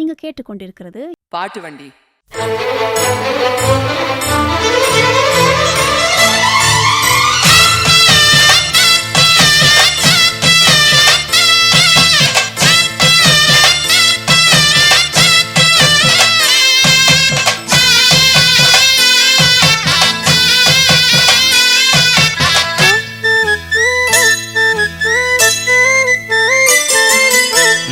நீங்க கேட்டுக்கொண்டிருக்கிறது பாட்டு வண்டி.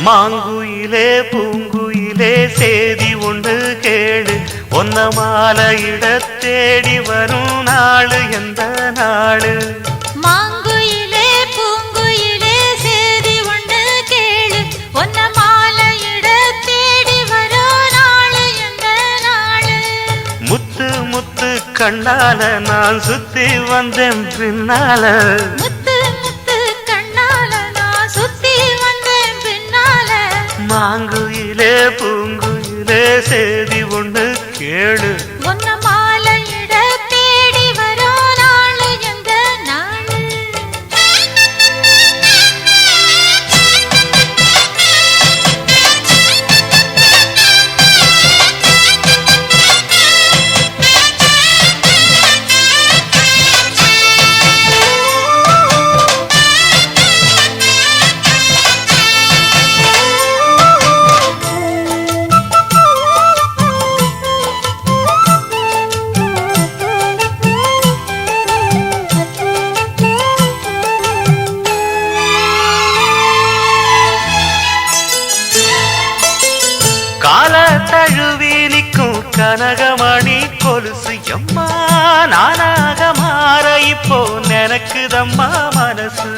மாங்குயிலே பூங்குயிலே சேதி ஒன்று கேடு, ஒன்ன மாலையிட தேடி வரும் நாளு எந்த நாளு? மாங்குயிலே பூங்குயிலே சேதி ஒன்று கேளு, ஒன்ன மாலையிட தேடி வரும் நாளு எந்த நாளு? முத்து முத்து கண்ணால நான் சுத்தி வந்தேன் பின்னால, மாங்குயிலே பூங்குயிலே சேதி ஒன்று கேளு, ஒன்ன மாலையிட தேடி வரோ நாளு எந்த நாளு? தழுவி நிற்கும் கனகமணி கொலுசு எம்மா, நானாக மாற இப்போ நினைக்குதம்மா மனசு.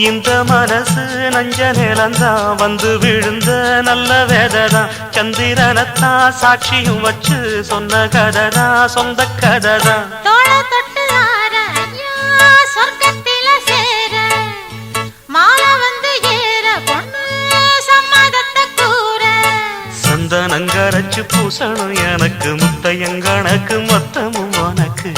இந்த மனசு நஞ்ச நிலந்தான் வந்து விழுந்த நல்ல வேததான், சந்திரனத்தான் சாட்சியும் வச்சு சொன்ன கதைதான் சொந்த கதைதான். சந்தனங்கரைச்சு பூசணும் எனக்கு, முத்தையங்கணக்கு மொத்தமும் உனக்கு.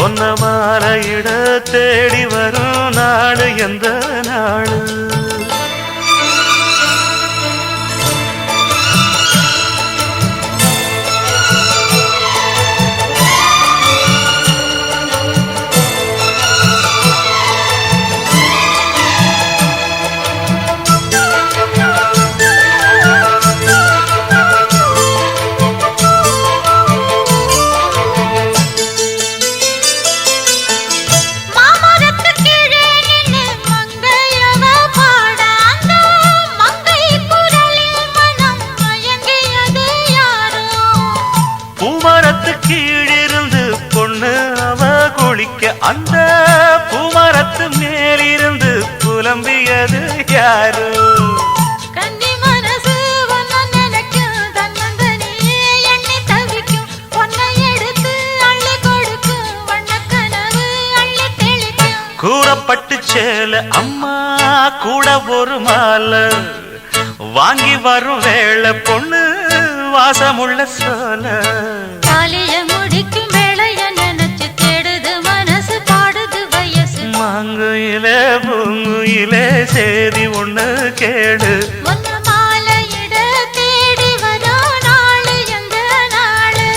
ஒன்ன மாலையிட தேடி வரும் நாடு எந்த நாடு? கீழிருந்து பொண்ணு அவ குளிக்க, அந்த பூமரத்து மேலிருந்து புலம்பியது யாரு? கன்னி மனசு ஒன்ன நினைக்கும், தன்னந்தனியே எண்ணி தவிக்கும், ஒன்னை எடுத்து அள்ளி கொடுக்கும், வண்ணக்கனவு அள்ளி தெளிக்கும். கூறப்பட்டு சேல அம்மா கூட ஒரு மாலை வாங்கி வரும் வேளை, பொண்ணு வாசமுள்ள சோல. காலிய முடிக்கும் வேளைய நினைச்சு தேடுது மனசு, பாடுது வயசு. மாங்குயிலே பூங்குயிலே சேதி ஒண்ணு கேடு, ஒன்ன மாலையிட தேடி வரோ நாளு எந்த நாளு?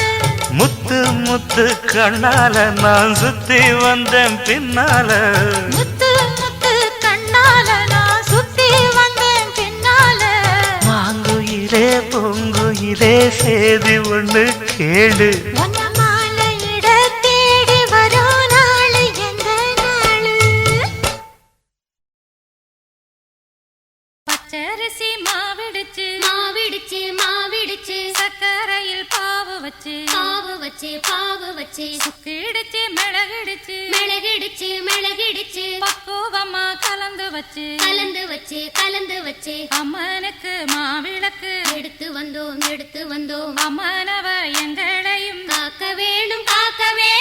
முத்து முத்து கண்ணால நான் சுத்தி வந்தேன் பின்னால, முத்து முத்து கண்ணால நான் சுத்தி வந்தேன் பின்னால. மாங்குயிலே பூங்குயிலே சேதி ஒண்ணு கேடு, ஒன்ன மாலையிட தேடி வரோ நாளு எந்த நாளு? பச்சரிசி மாவிடுச்சு மாவிடுச்சு மாவிடுச்சு, சக்கரையில் பாவு வச்சு பாவு வச்சு, சுக்கிடுச்சு மிளகிடுச்சு மிளகிடுச்சு மிளகிடுச்சு, பக்குவமா கலந்து வச்சு கலந்து வச்சு, அம்மனுக்கு மாவிளக்கு எடுத்து வந்தோம், அம்மனவ எங்களையும் காக்க வேணும் தாயே.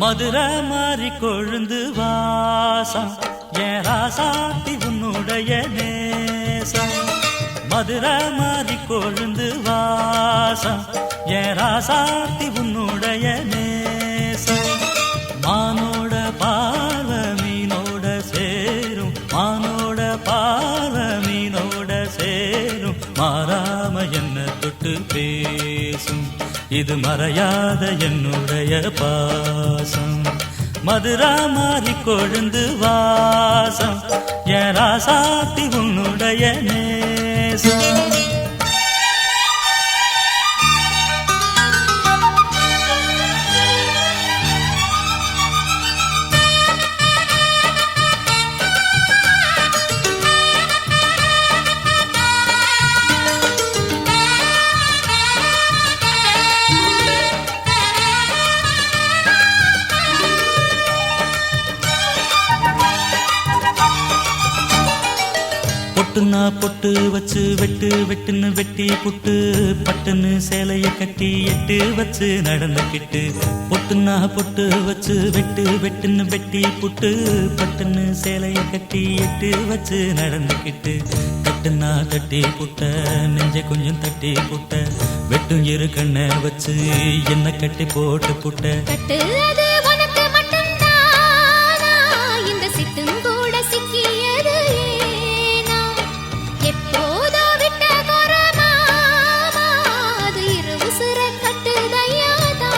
மதுரை மாறி கொழுந்து வாசம் என் ராசாத்தி உன்னுடைய நேசம். மதுரை மாறி கொழுந்து வாசம் என் ராசாத்தி உன்னுடைய நேசம். மானோட பார்வ மீனோட சேரும், மானோட பார்வ மீனோட சேரும், மாறாம என்ன தொட்டு பேசும், இது மறையாத என்னுடைய பாசம். மதுரா மாறி கொழுந்து வாசம் என் ராசாத்தி உன்னுடைய நேசம். பொட்டுனா பொட்டு வச்சு வெட்டு வெட்டுன்னு வெட்டி புட்டு, பட்டுன்னு சேலைய கட்டி எட்டு வச்சு நடந்துக்கிட்டு. பொட்டுனா பொட்டு வச்சு வெட்டு வெட்டுன்னு வெட்டி புட்டு, பட்டுன்னு சேலைய கட்டி எட்டு வச்சு நடந்துக்கிட்டு. கட்டுனா கட்டி புட்ட நெஞ்ச கொஞ்சம் தட்டி புட்ட, வெட்டும் இரு கண்ணை வச்சு என்ன கட்டி போட்டு புட்ட. கட்டு அது உனக்கு மட்டும்தானா, இந்த சிட்டும் கூட சிக்கியது ஏனா? எப்போதோ விட்ட குரமாமா, அது இரு உசுர கட்டுதையாதானா?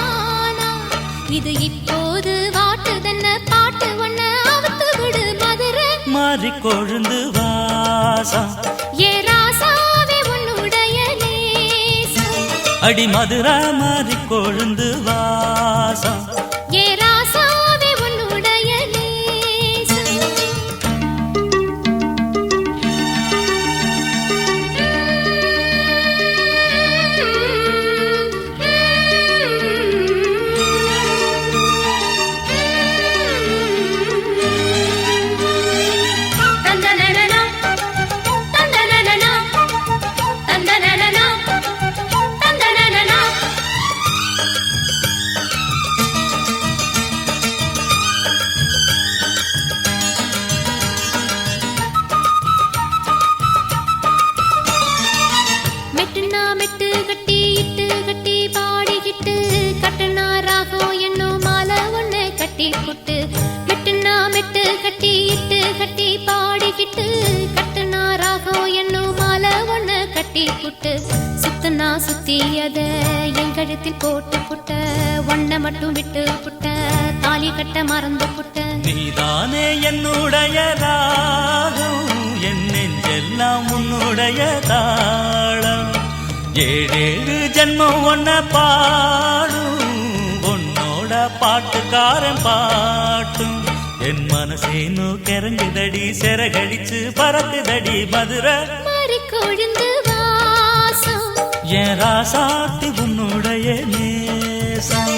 இது இப்போது வாட்டுதன்ன பாட்டு ஒன்ன அவுத்து விடு. மதுரை மாறி கொழுந்து வாசம் ஏ ராசாவே உன்னுடைய நேசம். அடி மதுரா மாறி கொழுந்து வாசம் ஏ ராசாவே உன்னுடைய நேசம். தந்தனனனா தந்தனனனா தந்தனனனா தந்தனனனா. மெட்டுனா மெட்டு கட்டி இட்டு கட்டி பாடிக்கிட்டு, கட்டுனா ராகம் என்னும் மாலை ஒண்ணு கட்டி புட்டு. மெட்டுனா மெட்டு கட்டி இட்டு கட்டி பாடிக்கிட்டு, கட்டுனா ராகம் என்னும் மாலை ஒண்ணு கட்டி புட்டு. சுத்தனா சுத்தி அத என் கழுத்தில் போட்டு புட்ட, ஒன்ன மட்டும் விட்டு புட்ட, தாலி கட்ட மறந்து புட்ட. நீதானே என்னுடைய ராகம், என் நெஞ்செல்லாம் உன்னுடைய தாளம். ஏழேழு ஜென்மம் ஒன்ன பாடும், உன்னோட பாட்டுக்காரன் பாட்டும். என் மனசேனு கிறங்குதடி, சிறகடிச்சு பறக்குதடி மதுரை மாறி கொழுந்து வாசம் என் ராசாத்தி உன்னுடைய நேசம்.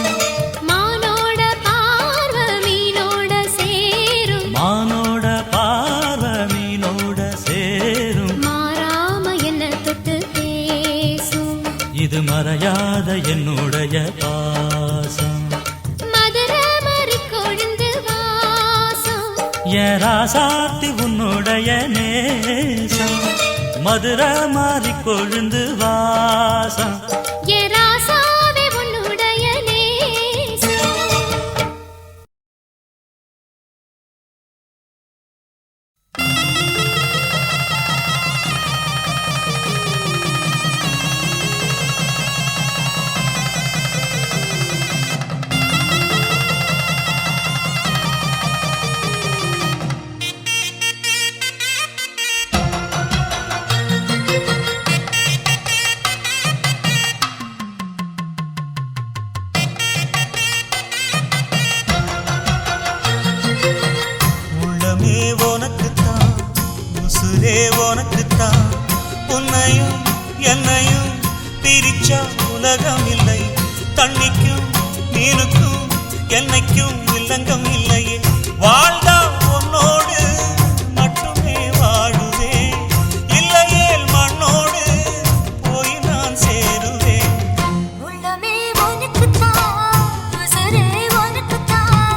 மானோட பார்வ மீனோட சேரும், மானோட பார்வ மீனோட சேரும், மாறாம என்ன தொட்டு பேசும், இது மறையாத என்னுடைய பாசம். மதுரை மாறி கொழுந்து வாசம் என் ராசாத்தி உன்னுடைய நேசம். மதுரை மாறி கொழுந்து வாசம் ஏ ராசாவே உன்னுடைய நேசம். உள்ளமே உனக்குத்தான், உசுரே உனக்குத்தான். உன்னையும் என்னையும் பிரிச்சா உலகம் இல்லை. தண்ணிக்கும் மீனுக்கும் என்னைக்கும் இல்லங்கம் இல்லையே. வாழ்ந்தா உன்னோடு மட்டுமே வாழுவேன், இல்லையேல் மண்ணோடு போய் நான் சேருவேன். உள்ளமே உனக்குத்தான், உசுரே உனக்குத்தான்.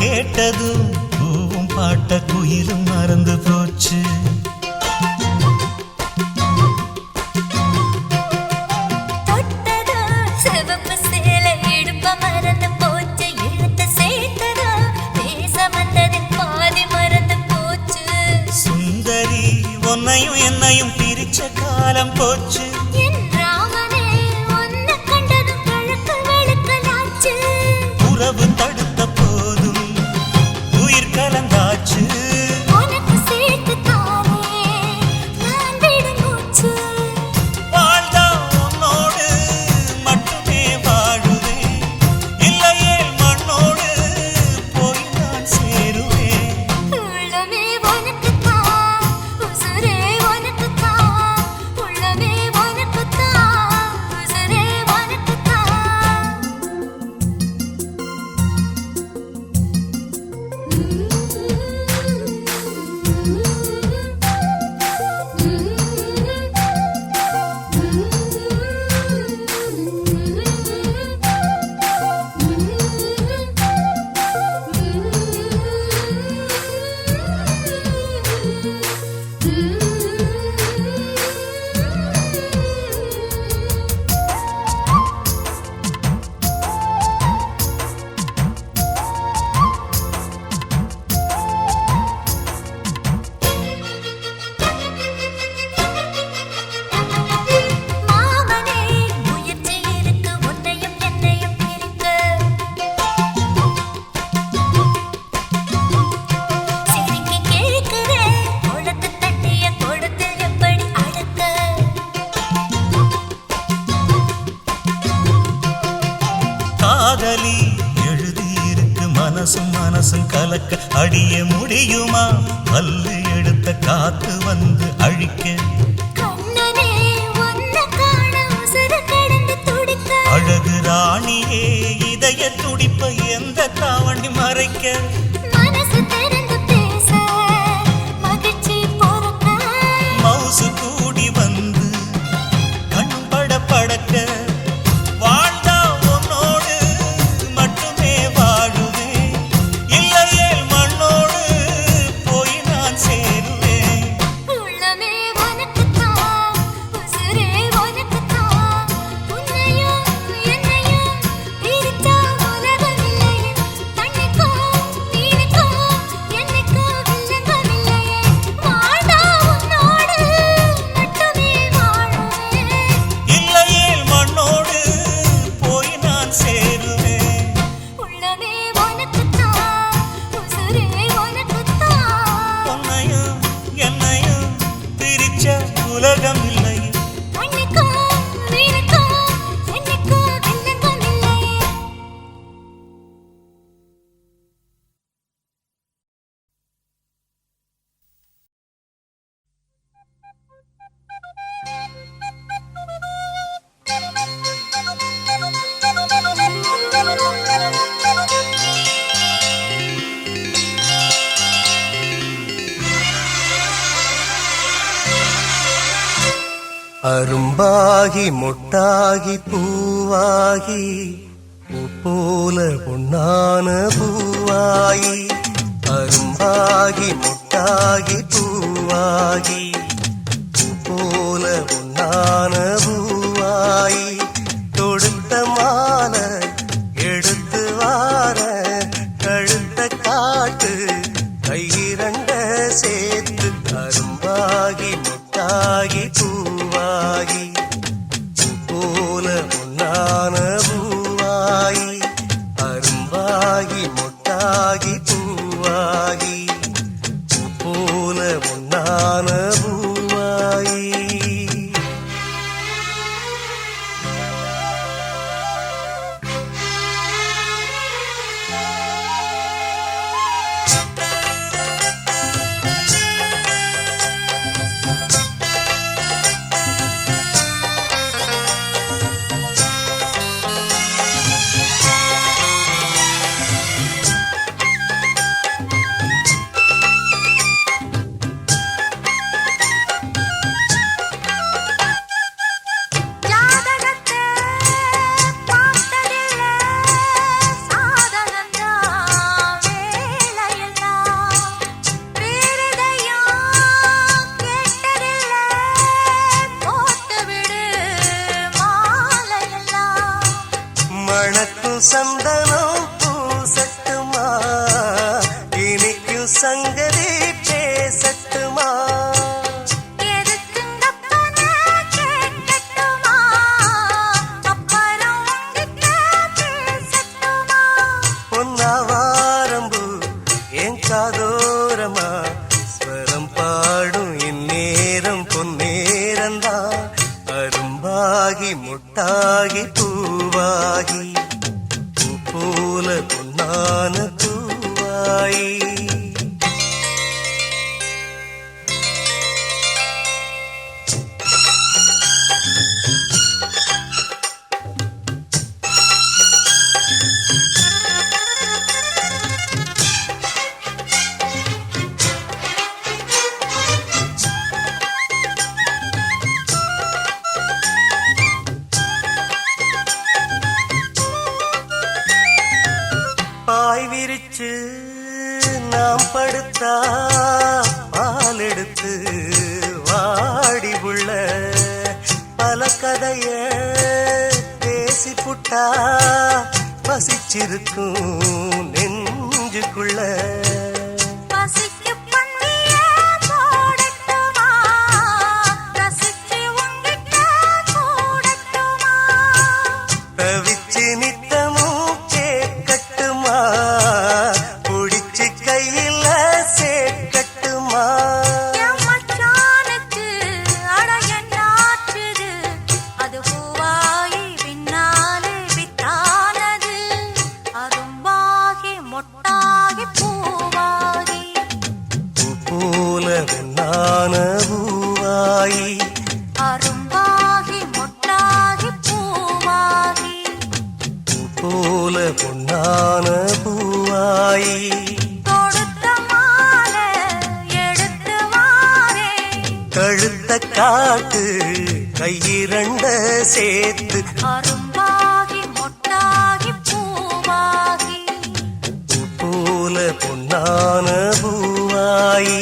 கேட்டதும் பூவும் பாட்ட குயிலும் மறந்து போச்சு. சுந்தரி உன்னையும் என்னையும் பிரிச்ச காலம் போச்சு. உறவு தடுத்த போதும் உயிர் கலந்தாச்சு. வாழ்ந்தா உன்னோடு மட்டுமே வாழுவேன், இல்லையே மண்ணோடு போய் நான் சேருவேன். காதலி எழுதியிருக்கு மனசும் மனசும் கலக்க, அடிய முடியுமா பல்லு எடுத்த காத்து வந்து அழிக்க. அழகு ராணியே இதய துடிப்ப எந்த தாவணி மறைக்க. மவுசு கூடி வந்து கண் பட படக்க. வாழ்ந்தா உன்னோடு மட்டுமே வாழுவேன், இல்லையே மண்ணோடு போய் நான் சேருவேன். இல்லையே மண்ணோடு போய் நான் சேருவேன். உன்னையும் என்னையும் பிரிச்ச உலகம் இல்லை. அரும்பாகி மொட்டாகி பூவாகி பூ போல பொன்னான பூவாகி. அரும்பாகி மொட்டாகி பூவாகி பூ போல பொன்னான பூவாகி. தொடுத்த மாலை எடுத்து வார கழுத்த காட்டு கையிரண்ட சேர்த்து. அரும்பாகி மொட்டாகி பூவாகி பூ போல பொன்னான பூவாகி. அரும்பாகி மொட்டாகி பூவாகி பூ போல பொன்னான பூ. மணக்கும் சந்தனம் பூசட்டுமா இனிக்கும் சங்கதி பேசட்டுமா பொன்னாவாரம்பு என் காதோரமா ஸ்வரம் பாடும் இந்நேரம் பொன்னேரந்தான் அரும்பாகி முட்டாகி பூவாகி பூ போல பொன்னான பூவாயி பாய் விரிச்சு நாம் படுத்தா பால் எடுத்து வாடி புள்ள பல கதைய பேசி புட்டா பசிச்சிருக்கும் நெஞ்சுக்குள்ள தவிச்சு நித்தமும் கேட்கட்டுமா புடிச்சு கையில சேர்க்கட்டுமா பூ போல வெண்ணான பூவாயி பூ போல பொன்னான பூவாயி கழுத்த காட்டு கையிரண்ட சேர்த்து பூ போல பொன்னான பூவாயி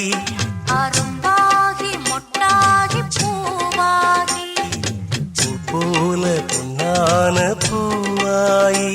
பூ போல பொன்னான பூவாயி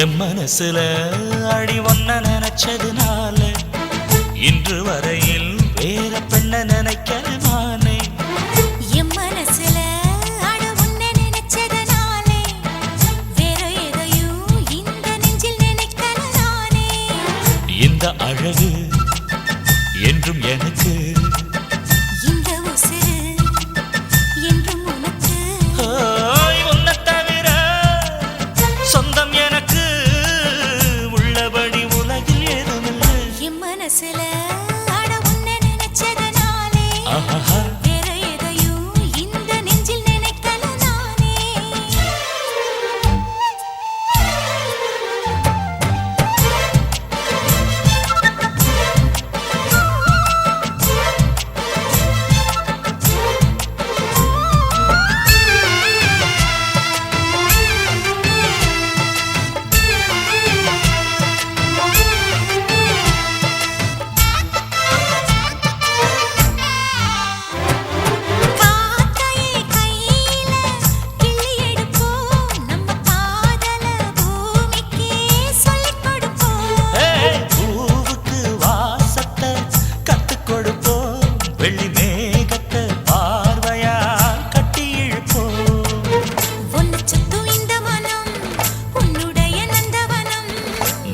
என் மனசுல அடி ஒன்ன நினைச்சதுனால இன்று வரையில் வேற பெண்ண நினைக்கிற நானே இந்த அழகு என்றும் எனக்கு ஓய், உன்னைத் தவிர சொந்தம் எனக்கு உள்ளபடி உலகில் ஏதுமில்லை ஆஹா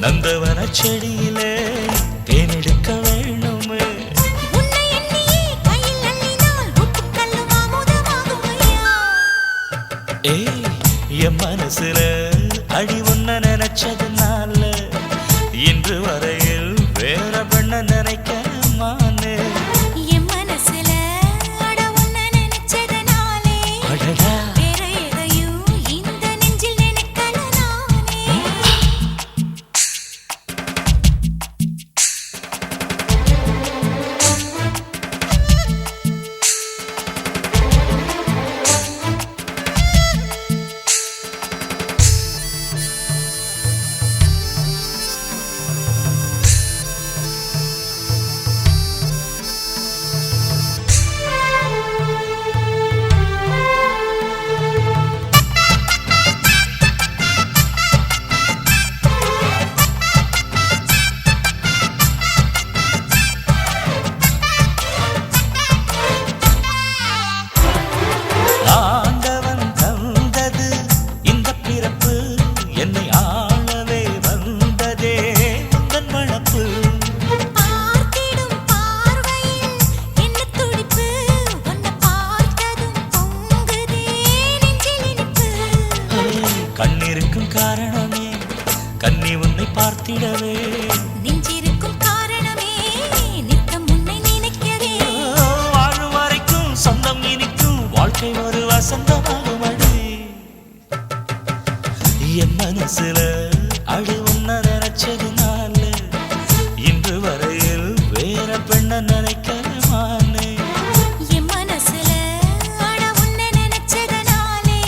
நந்தவன செடியிலே தேனெடுக்க வேணுமே ஏய் என் மனசுல அடி ஒன்ன நினைச்சதுனால இன்று வரையில் வேற பெண்ண நினைக்க மானே என் மனசுல அட வசந்தமாகும் அடி என் மனசுல அடி உன்ன நினைச்சதுனால இன்று வரையில் வேற பெண்ண நினைக்கமானே என் மனசுல ஆட உன்னை நினைச்சதனாலே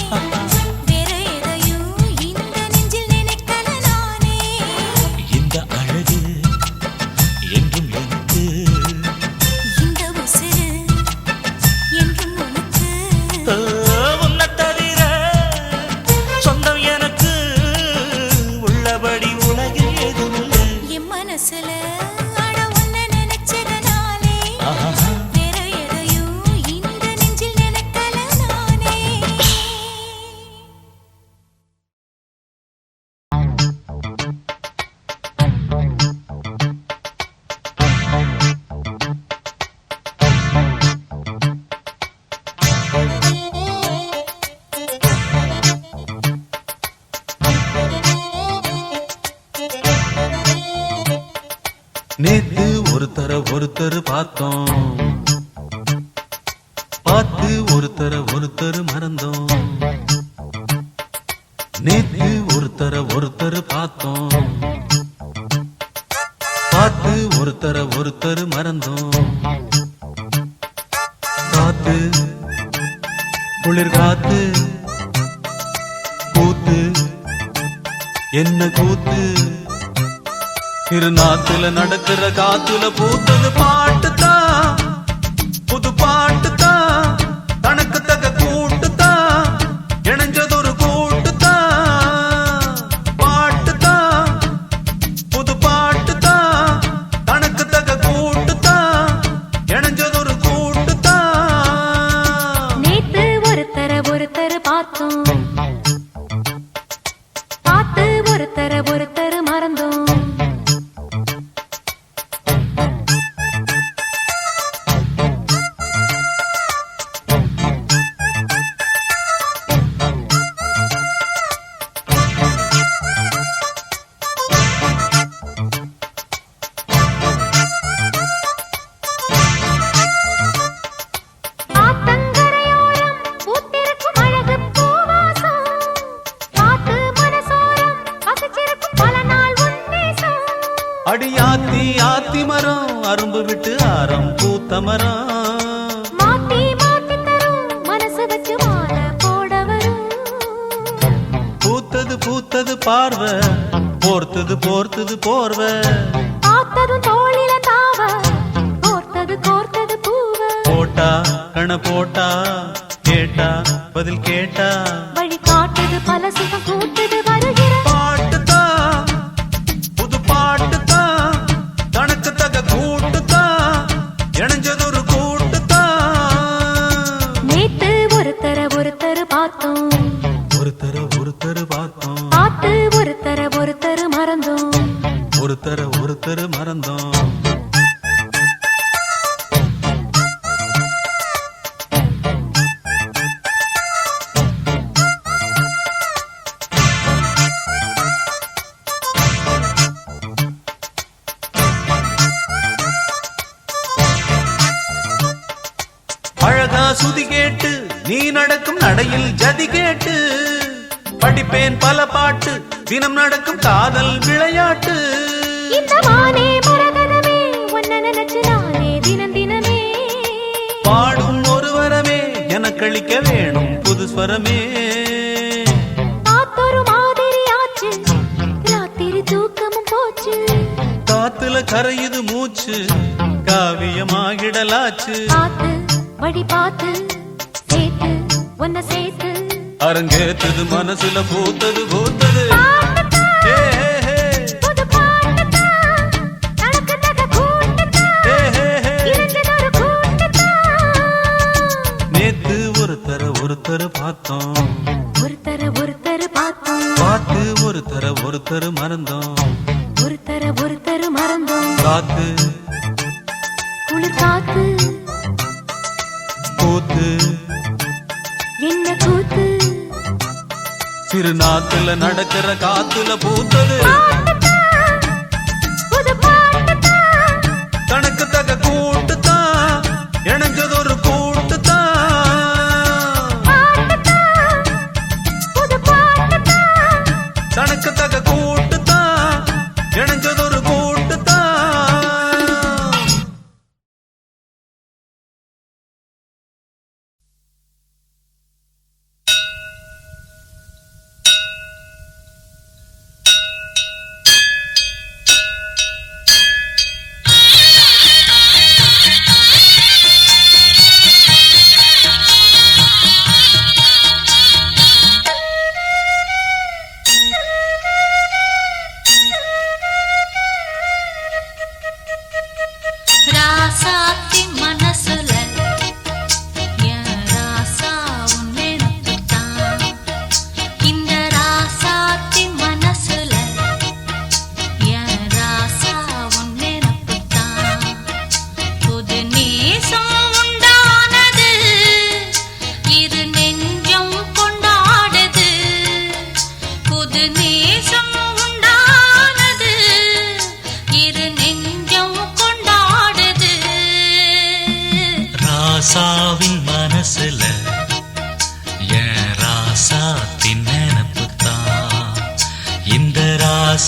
வேற எதையும் இந்த நெஞ்சில் நினைக்கல நானே இந்த அழகு என்றும் எனக்கு இந்த உசுரு என்றும் உனக்கு உன்னை தவிர சொந்தம் எனக்கு உள்ளபடி உலகில் எதுவும் இல்லை என் மனசுல ஆட உன்னை நினைச்சதனாலே ஆஹா. வேற எதையும் இந்த நெஞ்சில் நினைக்கல நானே நேத்து ஒருத்தர் பார்த்தோம் பார்த்து ஒருத்தர் மறந்தோம் நேத்து ஒருத்தர் பார்த்தோம் பார்த்து ஒருத்தர் மறந்தோம் காத்து குளிர் காத்து கூத்து என்ன கூத்து திருநாத்துல நடக்கிற காத்துல பூத்தது பாட்டுதான் புது பாட்டுதான் தனக்கு தக கூட்டுதான் இணைஞ்சதொரு கூட்டுதான் பாட்டுதான் புது பாட்டுதான் தனக்கு தக கூட்டுதான் இணைஞ்சதொரு கூட்டுதான் நேத்து ஒருத்தர் பார்த்தோம் பார்த்து ஒருத்தர் மறந்தோம் ஆத்தங்கரையோரம் பூத்திருக்கும் அழகு பூவாசம் காத்து மனசோரம் பசிச்சிருக்கும் பல நாள் உன் நேசம் அடியாத்தி ஆத்தி மரம் அரும்பு விட்டு ஆரம் பூத்த மரம் மாத்தி மாத்தி தரும் மனசு வச்சு மாற போட வரும் பூத்தது பார்வை போர்த்தது போர்வை பார்த்ததும் தோளில தாவ கோர்த்தது பூவ போட்டா கண போட்டா கேட்டா பதில் கேட்டா வழி காட்டுது பல சுகம் கூட்டுது வருகிற பாட்டுதான் புது பாட்டுதான் தனக்கு தக கூட்டுதான் இணைஞ்சதொரு கூட்டுதான் நேத்து ஒருத்தர் பார்த்தோம் ஒருத்தர் பார்த்தோம் பார்த்து ஒருத்தர் மறந்தோம் ஒருத்தர் மறந்தோம் அழகா சுதி கேட்டு நீ நடக்கும் நடையில் ஜதி கேட்டு படிப்பேன் பல பாட்டு தினம் நடக்கும் காதல் விளையாட்டு இந்த வானே மரகதமே உன்னை நினைச்சு நானே தினமே பாடும் ஒரு வரமே எனக்களிக்க வேணும் புது ஸ்வரமே காத்தொரு மாதிரி ஆச்சு ராத்திரி தூக்கமும் போச்சு காத்துல கரையுது மூச்சு காவியமாகிடலாச்சு பார்த்து வழி பார்த்து சேர்த்து உன்னை சேர்த்து அரங்கேத்தது மனசுல பூத்தது ஏ, ஹே, ஹே. புது பாட்டுதான் தனக்கு தக கூட்டுதான் ஏ, ஹே, ஹே. இணைஞ்சதொரு கூட்டுதான் நேத்து ஒருத்தர் பார்த்தோம் ஒருத்தர் பார்த்தோம் பார்த்து ஒருத்தர் மறந்தோம் ஒருத்தர் மறந்தோம் காத்து குளிர் காத்து கூத்து என்ன கூத்து திருநாத்துல நடக்கிற காத்துல பூத்தது பாட்டுதான் புது பாட்டுதான் தனக்கு தக கூட்டுதான் இணைஞ்சதொரு கூட்டுதான் பாட்டுதான்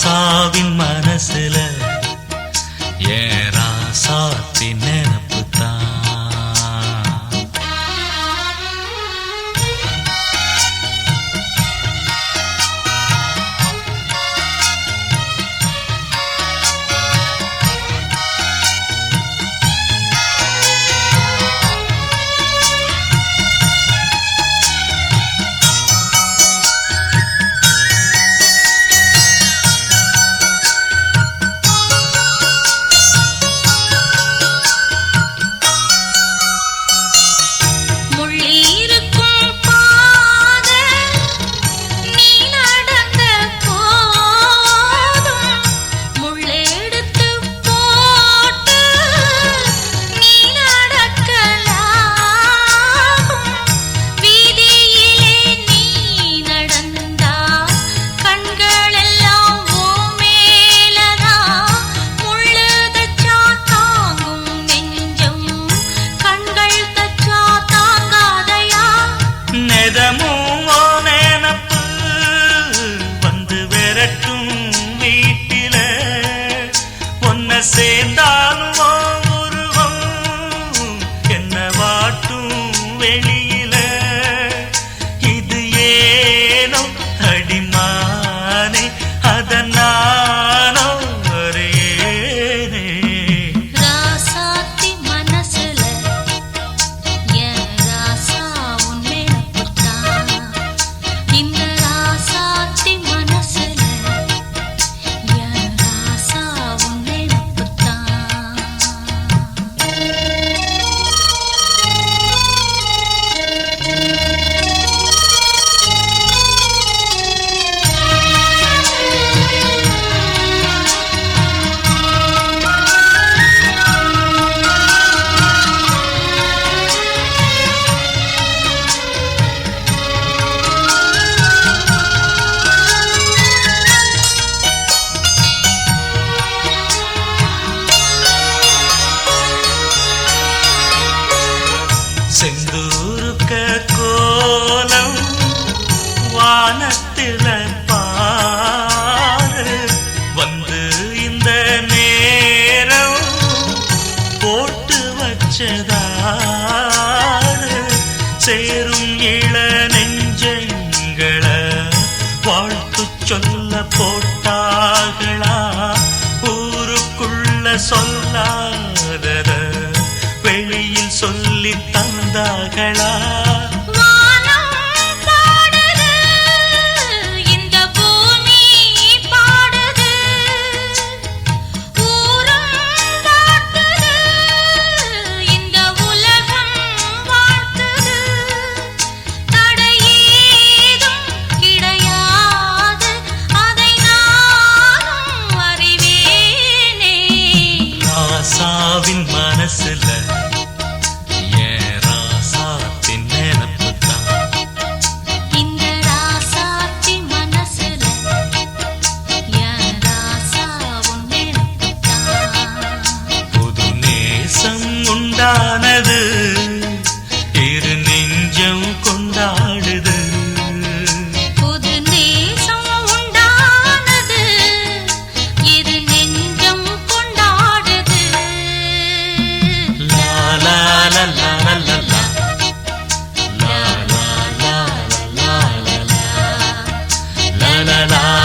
ராசாவின் மனசுல ஏன் ராசாத்தி நினப்பு தான். சேர்ந்தாலும் உருவம் என்ன வாட்டும் வெளியில இது ஏனோ அடிமானே அதனானோ வரேனே. ராசாத்தி மனசுல என் ராசா உன்னை நம்புத்தான். இந்த ராசாத்தி மனசுல என் ராசா உன்னை செந்தூருக்க கோலம் வானத்தில பாரு வந்து இந்த நேரம் போட்டு வச்சதாரு சேரும் இள நெஞ்சங்களை வாழ்த்து சொல்ல போட்டார்களா ஊருக்குள்ள சொல்லாதத வெளியில் சொல்லி தந்தார்களா. ராசாவின் மனசுல உண்டானது இரு நெஞ்சம் கொண்டாடுது. புது நேசம் உண்டானது இரு நெஞ்சம் கொண்டாடுது. லா லா லா லா லா லா லா லா லா லா லா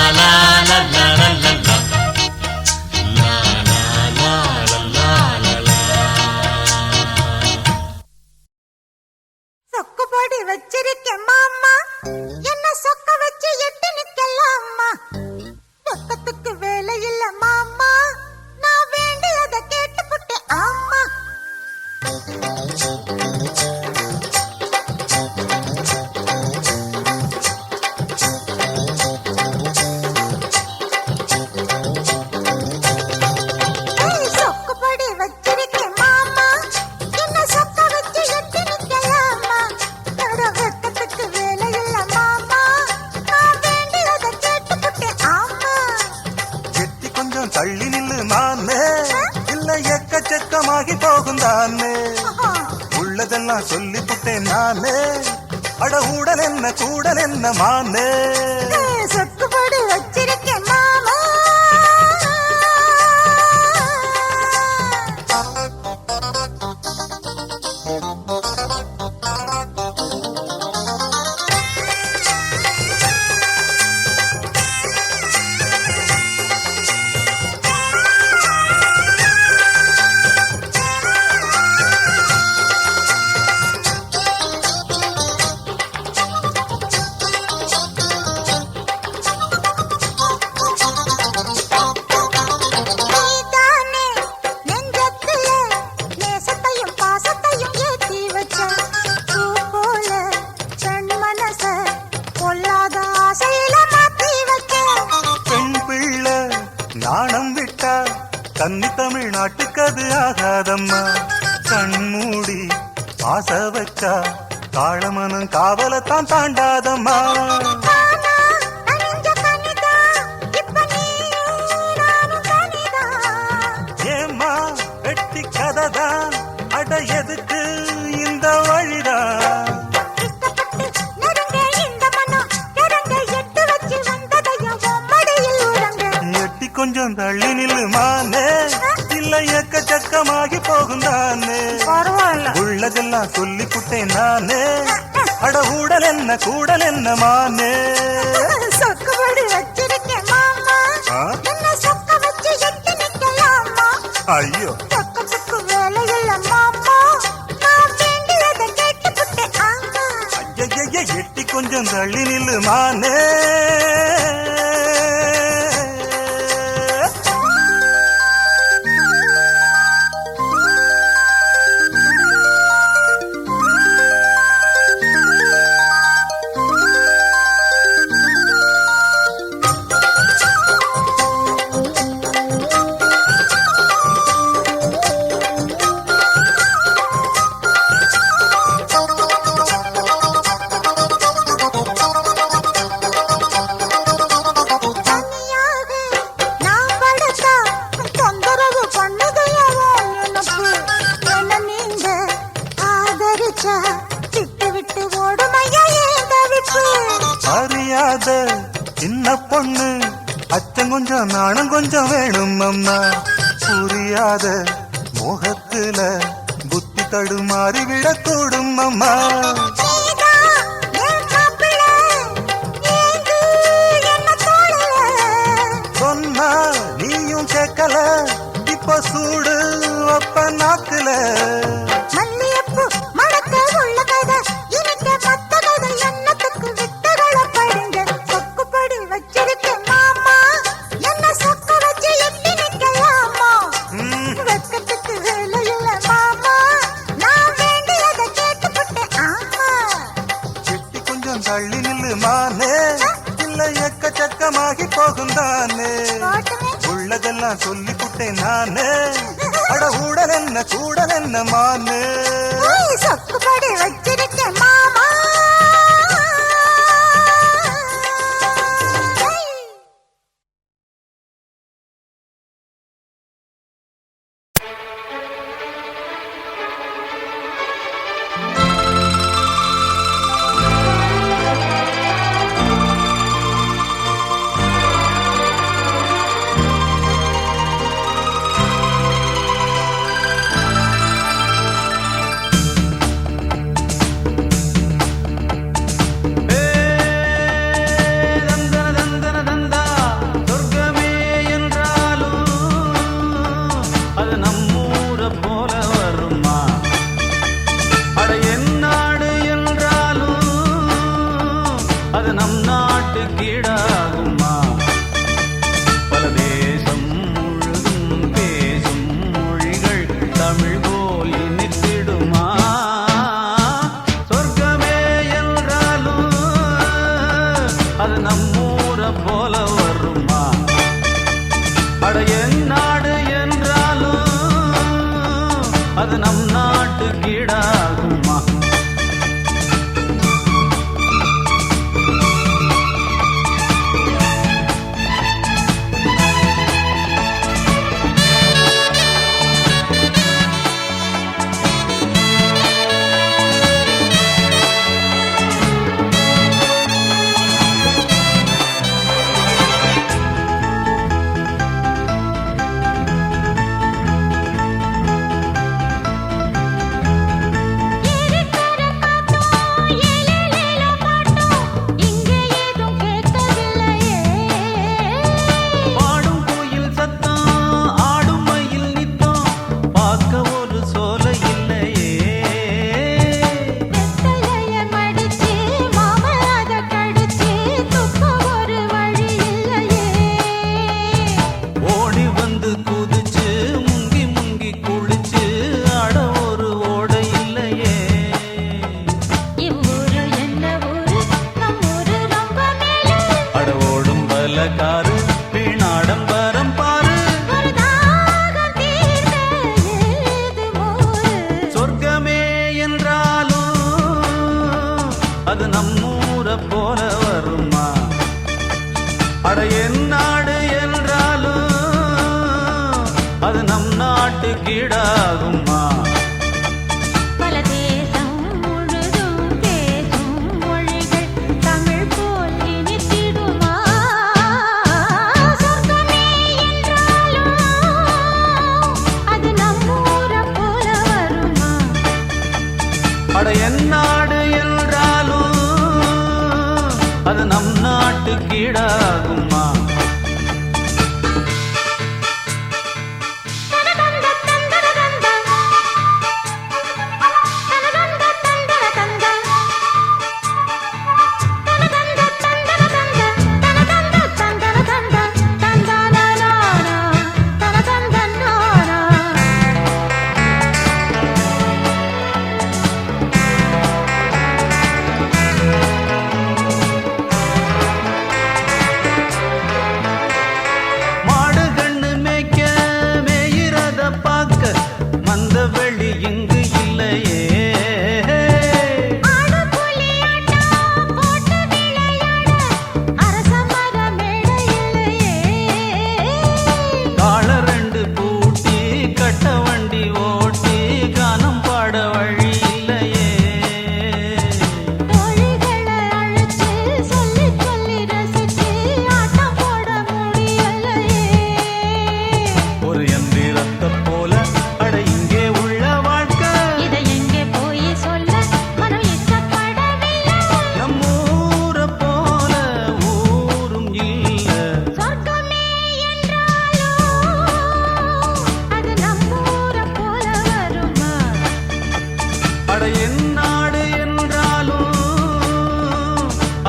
லா லா லா லா சொக்குபடி வச்சிருக்கேன் மாமா, என்ன சொக்க வச்சு எட்டு நிக்கலாமா? பக்கத்துக்கு வேலை இல்ல மாமா, நான் வேண்டியதை கேட்டுப்புட்டு ஆமா. சொக்குபடி வச்சிருக்கேன் மாமா, என்ன சொக்க வச்சு எட்டு நிக்கலாமா? வெக்கத்துக்கு வேலை இல்ல மாமா, நான் வேண்டியதை கேட்டுப்புட்டு ஆமா. எட்டி கொஞ்சம் தள்ளி நில்லு மானே, இல்ல எக்கச்சக்கமாகி போகும் தானே. உள்ளதெல்லாம் சொல்லி புட்டேன் நானே, அட உடன் என்ன மானே. சொக்குபடி வச்சிருக்கேன் மாமா, என்பது ஆகாதம்மா. கண்மூடி ஆச வச்சா காளமனும் காவலத்தான் தாண்டாதம்மா. தானா, நனைஞ்ச கனிதா, இப்ப நீயும் நானும் தனிதா. ஏம்மா வெட்டி கததான் அட எதுக்கு இந்த வழிதான். இஷ்டப்பட்டு நெருங்க இந்த மனம், இறங்க எட்டு வச்சு வந்ததையும் உன் மடியில் உறங்க. எட்டி கொஞ்சம் தள்ளி நில்லு மானே, இல்ல எக்கச்சக்கமாகி போகும் தானே. பரவாயில்ல. உள்ளதெல்லாம் சொல்லி புட்டேன் நானே, அட ஊடல் என்ன கூடல் என்ன மானே. சொக்குபடி வச்சிருக்கேன் மாமா, ஆ? என்ன சொக்க வச்சு எட்டு நிக்கலாமா? ஐயோ சொக்கத்துக்கு வேலை இல்ல மாமா, நான் வேண்டியதை கேட்டுப்புட்டேன் ஆமா. ஐயைய எட்டி கொஞ்சம் தள்ளி நில்லு மானே. தனியாக நான் படுத்தா தொந்தரவு பண்ணுதையா உன் நினைப்பு. என்ன நீங்க ஆதரிச்சா விட்டு விட்டு ஓடுமையா ஏன் தவிப்பு. அறியாத சின்ன பொண்ணு அச்சம் கொஞ்சம் நாணம் கொஞ்சம் வேணும் அம்மா. புரியாத மோகத்துல புத்தி தடுமாறி விடக்கூடும் அம்மா. நீதான் என் மாப்பிள்ளை, ஏங்கு என்ன தோழல. சொன்னா நீயும் கேட்கல, இப்ப சூடு அப்ப நாக்குல. மல்லியப்பூ மணக்க உள்ள கதை, இனிக்க மத்த கதை என்னத்துக்கு வித்தகளை படுங்க. சொக்குப்படி வச்சிருக்கேன் மாமா, என்ன சொக்க வச்சு எட்டி நிக்கலாமா? வெக்கத்துக்கு வேலை இல்ல மாமா, நான் வேண்டியதை கேட்டுப்புட்டேன் ஆமா. செட்டி கொஞ்சம் தள்ளி நில்லு மானே, இல்ல எக்கச்சக்கமாகி போகும் தானே. போட்டுமே. உள்ளதெல்லாம் சொல்லி புட்டேன் நானே, அட ஊடல் என்ன கூடல் என்ன மானே. ஓய், சொக்குப்படி வச்சிருக்கேன் மாமா. ஏய். அது நம்மூர போல வருமா? அட என் நாடு என்றாலும் அது நம் நாட்டு கீழாகுமா? பல தேசம் முழுதும் பேசும் மொழிகள் தமிழ் போல் இனித்திடுமா? சொர்க்கமே என்றாலும் அது நம்மூர போல வருமா? அட என் நாடு என்றாலும் அது நம் நாட்டு கீழாகுமா?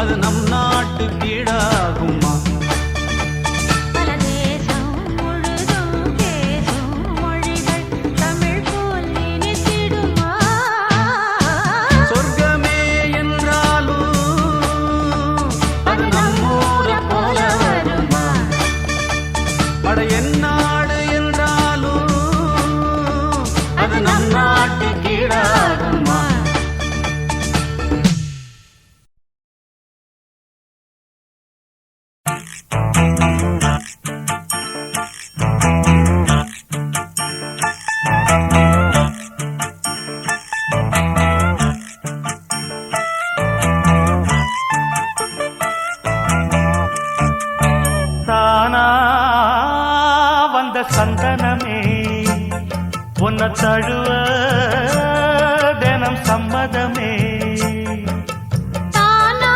அது நம் நாட்டு கீழாகுமா? பல தேசம் முழுதும் பேசும் மொழிகள் தமிழ் போல் இனித்திடுமா? சொர்க்கமே என்றாலும் அது நம்மூர போல வருமா? அட என் நாடு என்றாலும் அது நம் நாட்டு கீழாகுமா? தானா வந்த சந்தனமே உன்னை தழுவ தினம் சம்மதமே. தானா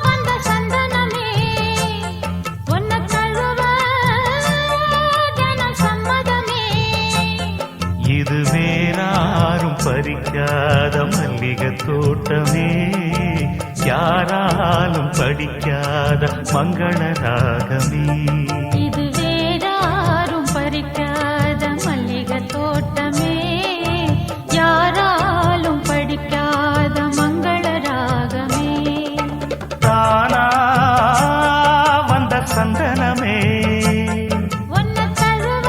வந்த சந்தனமே உன்னை தழுவ தினம் சம்மதமே. இது வேறாரும் பறிக்காத மல்லிகை தோட்டமே, யாராலும் படிக்காத மங்கள ராகமே. இது வேறாரும் பறிக்காத மல்லிகை தோட்டமே, யாராலும் படிக்காத மங்கள ராகமே. தானா வந்த சந்தனமே உன்னை தழுவ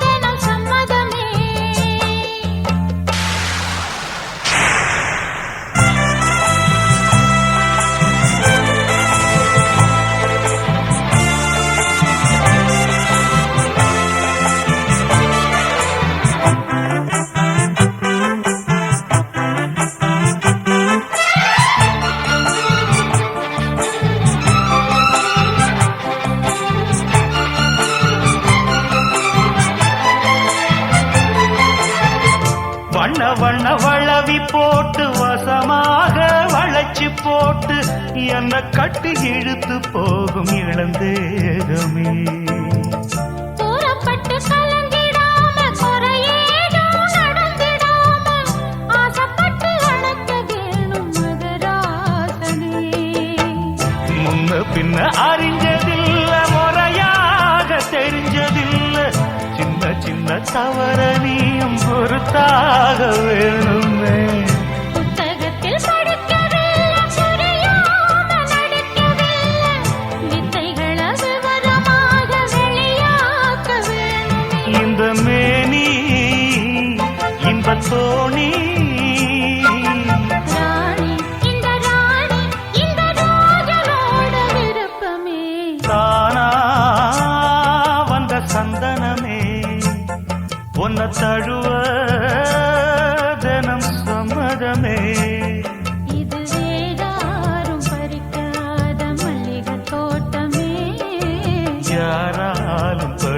தினம் சம்மதமே. வண்ண வண்ண வளவி போட்டு வசமாக வளைச்சு போட்டு என்ன கட்டி இழுத்து போகும் இளந்தேகமே. தூரப்பட்டு கலங்கிடாம குறையேதும் நடந்திடாம ஆசைப்பட்டு அழைக்க வேணும் மகராசனே. முன்ன பின்ன அறிஞ்சதில்ல, முறையாக தெரிஞ்சதில்ல, சின்ன சின்ன தவற நீயும் பொறுத்தாக வேணுமே. புத்தகத்தில் படிக்கவில்லை, புரியாம நடிக்கவில்லை, வித்தைகளை விவரமாக வெளியாக்க வேணுமே. இந்த மேனி இன்பத் தோணி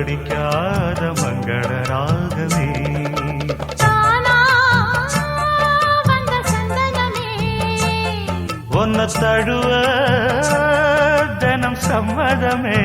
படிக்காத மங்கள ராகமே தானா வந்த சந்தனமே ஒன்ன தழுவ தினம் சம்மதமே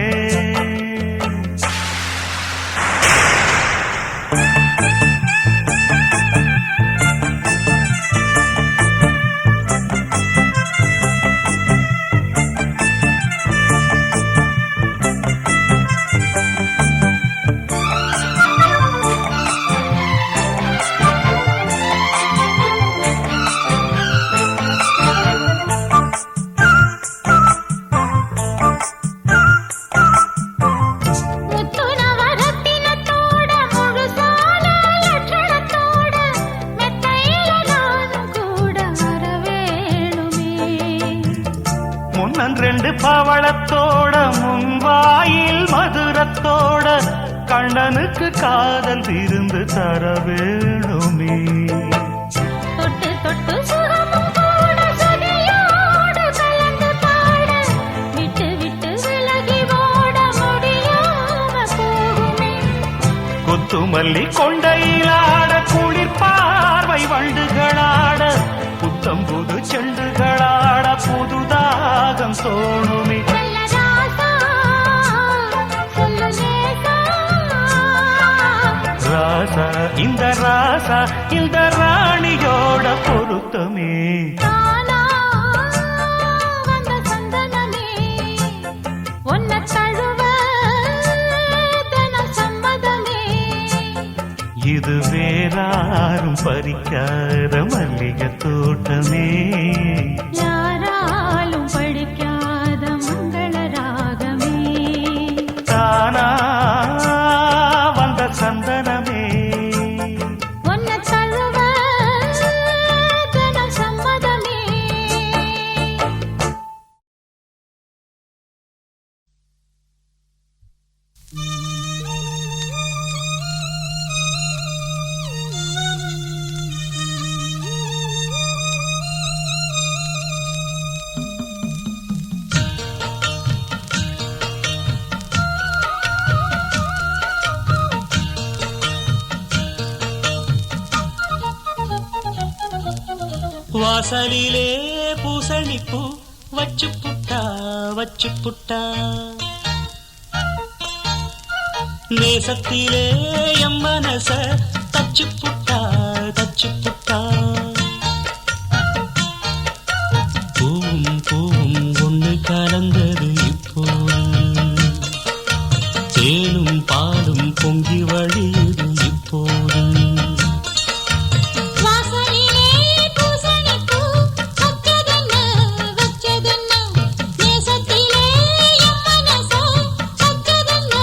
ரெண்டு பவளத்தோட முன்வாயில் மதுரத்தோட கண்ணனுக்கு காதல் விருந்து தர வேணுமே தொட்டு தொட்டு சுகமும் கூட சுதியோடு கலந்து பாட விட்டு விட்டு விலகி ஓட முடியாம போகுமே கொத்துமல்லி கொண்டையிலாட குளிர் பார்வை வண்டுகளாட புத்தம் புது செண்டுகளாட புதுதாகம் தோணுமே நல்ல ராசா சொல்லு நேசா ராசா இந்த ராணியோட பொருத்தமே தானா வந்த சந்தனமே ஒன்ன தழுவ தினம் சம்மதமே இது வேறாரும் பறிக்காத மல்லிகை தோட்டமே யாராலும் படிக்காத மங்கள ராகமே தானா வந்த சந்தனமே ஒன்ன தழுவ தினம் சம்மதமே வாசலிலே பூசணிப்பூ வச்சு புட்டா நேசத்திலே எம் மனச தச்சு புட்டா பூவும் ஒண்ணு கலந்தது இப்போது தேனும் பாலும் பொங்கி வழியுது இப்போது வாசலிலே பூசணிப்பூ வச்சதென்ன நேசத்திலே என் மனச தச்சதென்ன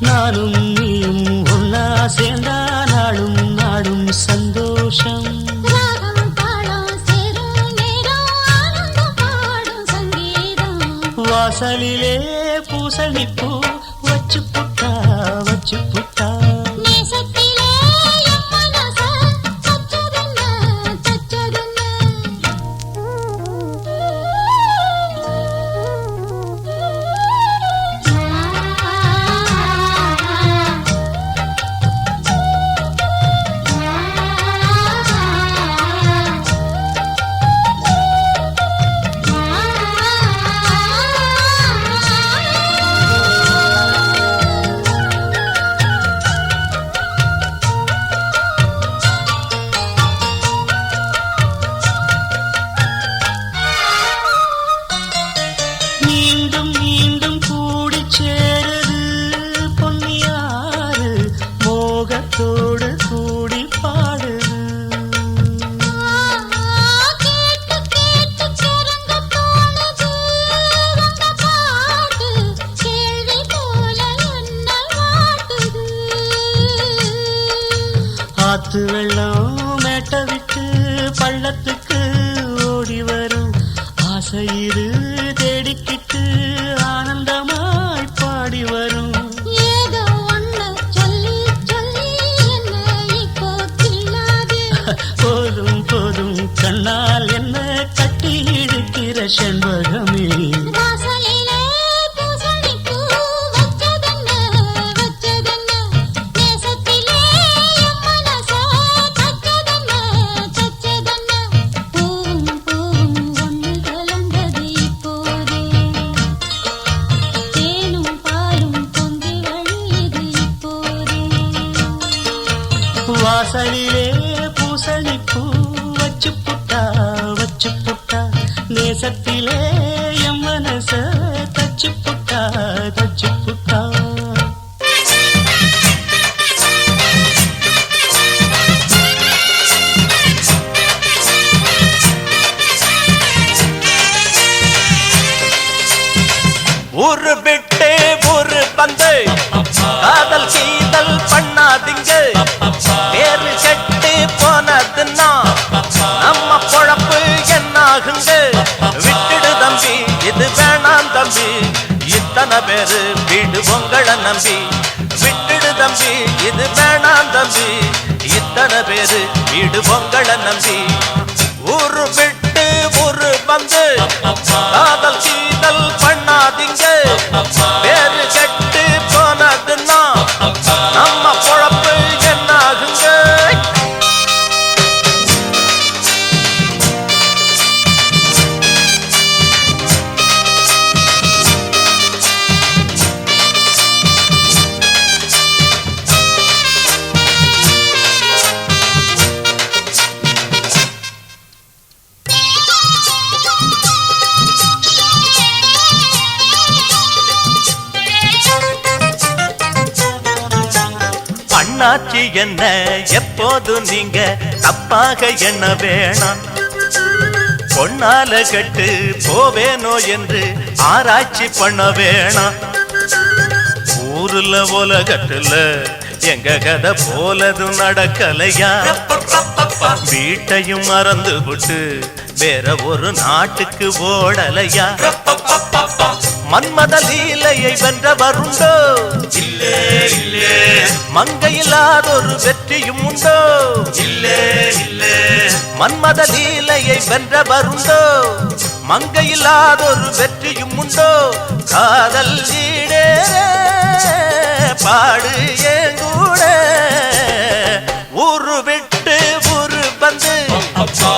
நானும் நீயும் ஒன்னா சேர்ந்தா நாடும் நாடும் சந்தோஷம். ராகம் தாளம் சேரும் நேரம் ஆனந்தம் பாடும் சங்கீதம். வாசலிலே பூசணிப்பூ வச்சு புட்டா வச்சு புட்டா நேசத்திலே என் மனச தச்சதென்ன தச்சதென்ன. வரும் ஆசையிரு தேடிக்கிட்டு ஆனந்தமாய் பாடி வரும் ஏதோ ஒண்ணு சொல்லி சொல்லி என்ன இப்போ கிள்ளாதே போதும் போதும் கண்ணால் என்ன கட்டி இழுக்கிற செண்பகமே வாசலிலே பூசணிப்பூ வச்சதென்ன வச்சதென்ன நேசத்திலே என் மனச தச்சதென்ன தச்சதென்ன பூவும் பூவும் ஒன்று கலந்தது இப்போதே தேனும் பாலும் பொங்கி வழியுது இப்போதே வாசலிலே பூசணிப்பூ வச்சு புட்டா நேசத்திலே என் மனச தச்சு புட்டா ஒரு விட்டு ஒரு பந்து காதல் கீதல் பண்ணாதீங்க பேரு கெட்டு போனதுன்னா நம்ம பொழப்பு என்னாகுங்க விட்டுடு தம்பி இது வேணாம் தம்பி இத்தனை பேரு வீடு உங்களை நம்பி விட்டுடு தம்பி இது வேணாம் தம்பி இத்தனை பேரு வீடு உங்களை நம்பி ஒரு விட்டு ஒரு பந்து காதல் கீதல் பண்ணாதீங்க பேரு கெட்டு போனதுன்னா நம்ம பொழப்பு என்னாகுங்க அண்ணாச்சி என்ன எப்போது நீங்க தப்பாக எண்ண வேணாம் பொன்னால கட்டு போவேனோ என்று ஆராய்ச்சி பண்ண வேணாம் ஊருல உலகத்துல எங்க கதை போலது நடக்கலையா வீட்டையும் மறந்து விட்டு வேற ஒரு நாட்டுக்கு ஓடலையா மன்மத லீலையை வென்றவருண்டோ இல்லே இல்லே மங்கையில்லாதொரு வெற்றியும் உண்டோ இல்லே இல்லே மன்மத லீலையை வென்றவருண்டோ மங்கையில்லாதொரு வெற்றியும் உண்டோ காதல் ஈடேற பாடு ஏங்கூட ஊரு விட்டு ஊரு வந்து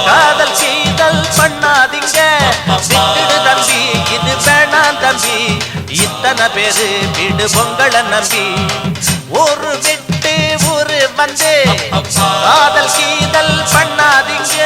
காதல் கீதல் பண்ணாதீங்க விட்டுடு தம்பி இது வேணாம் தம்பி இத்தனை பேரு வீடு பொங்கலை நம்பி ஒரு விட்டு ஊரு வந்து காதல் கீதல் பண்ணாதீங்க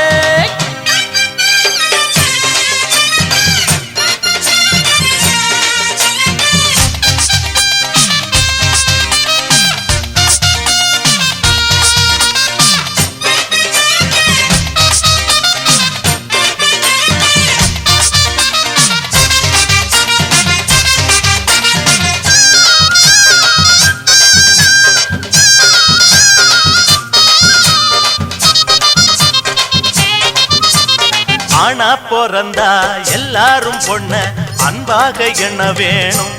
ஆனா பிறந்தா எல்லாரும் பொண்ண அன்பாக எண்ண வேணும்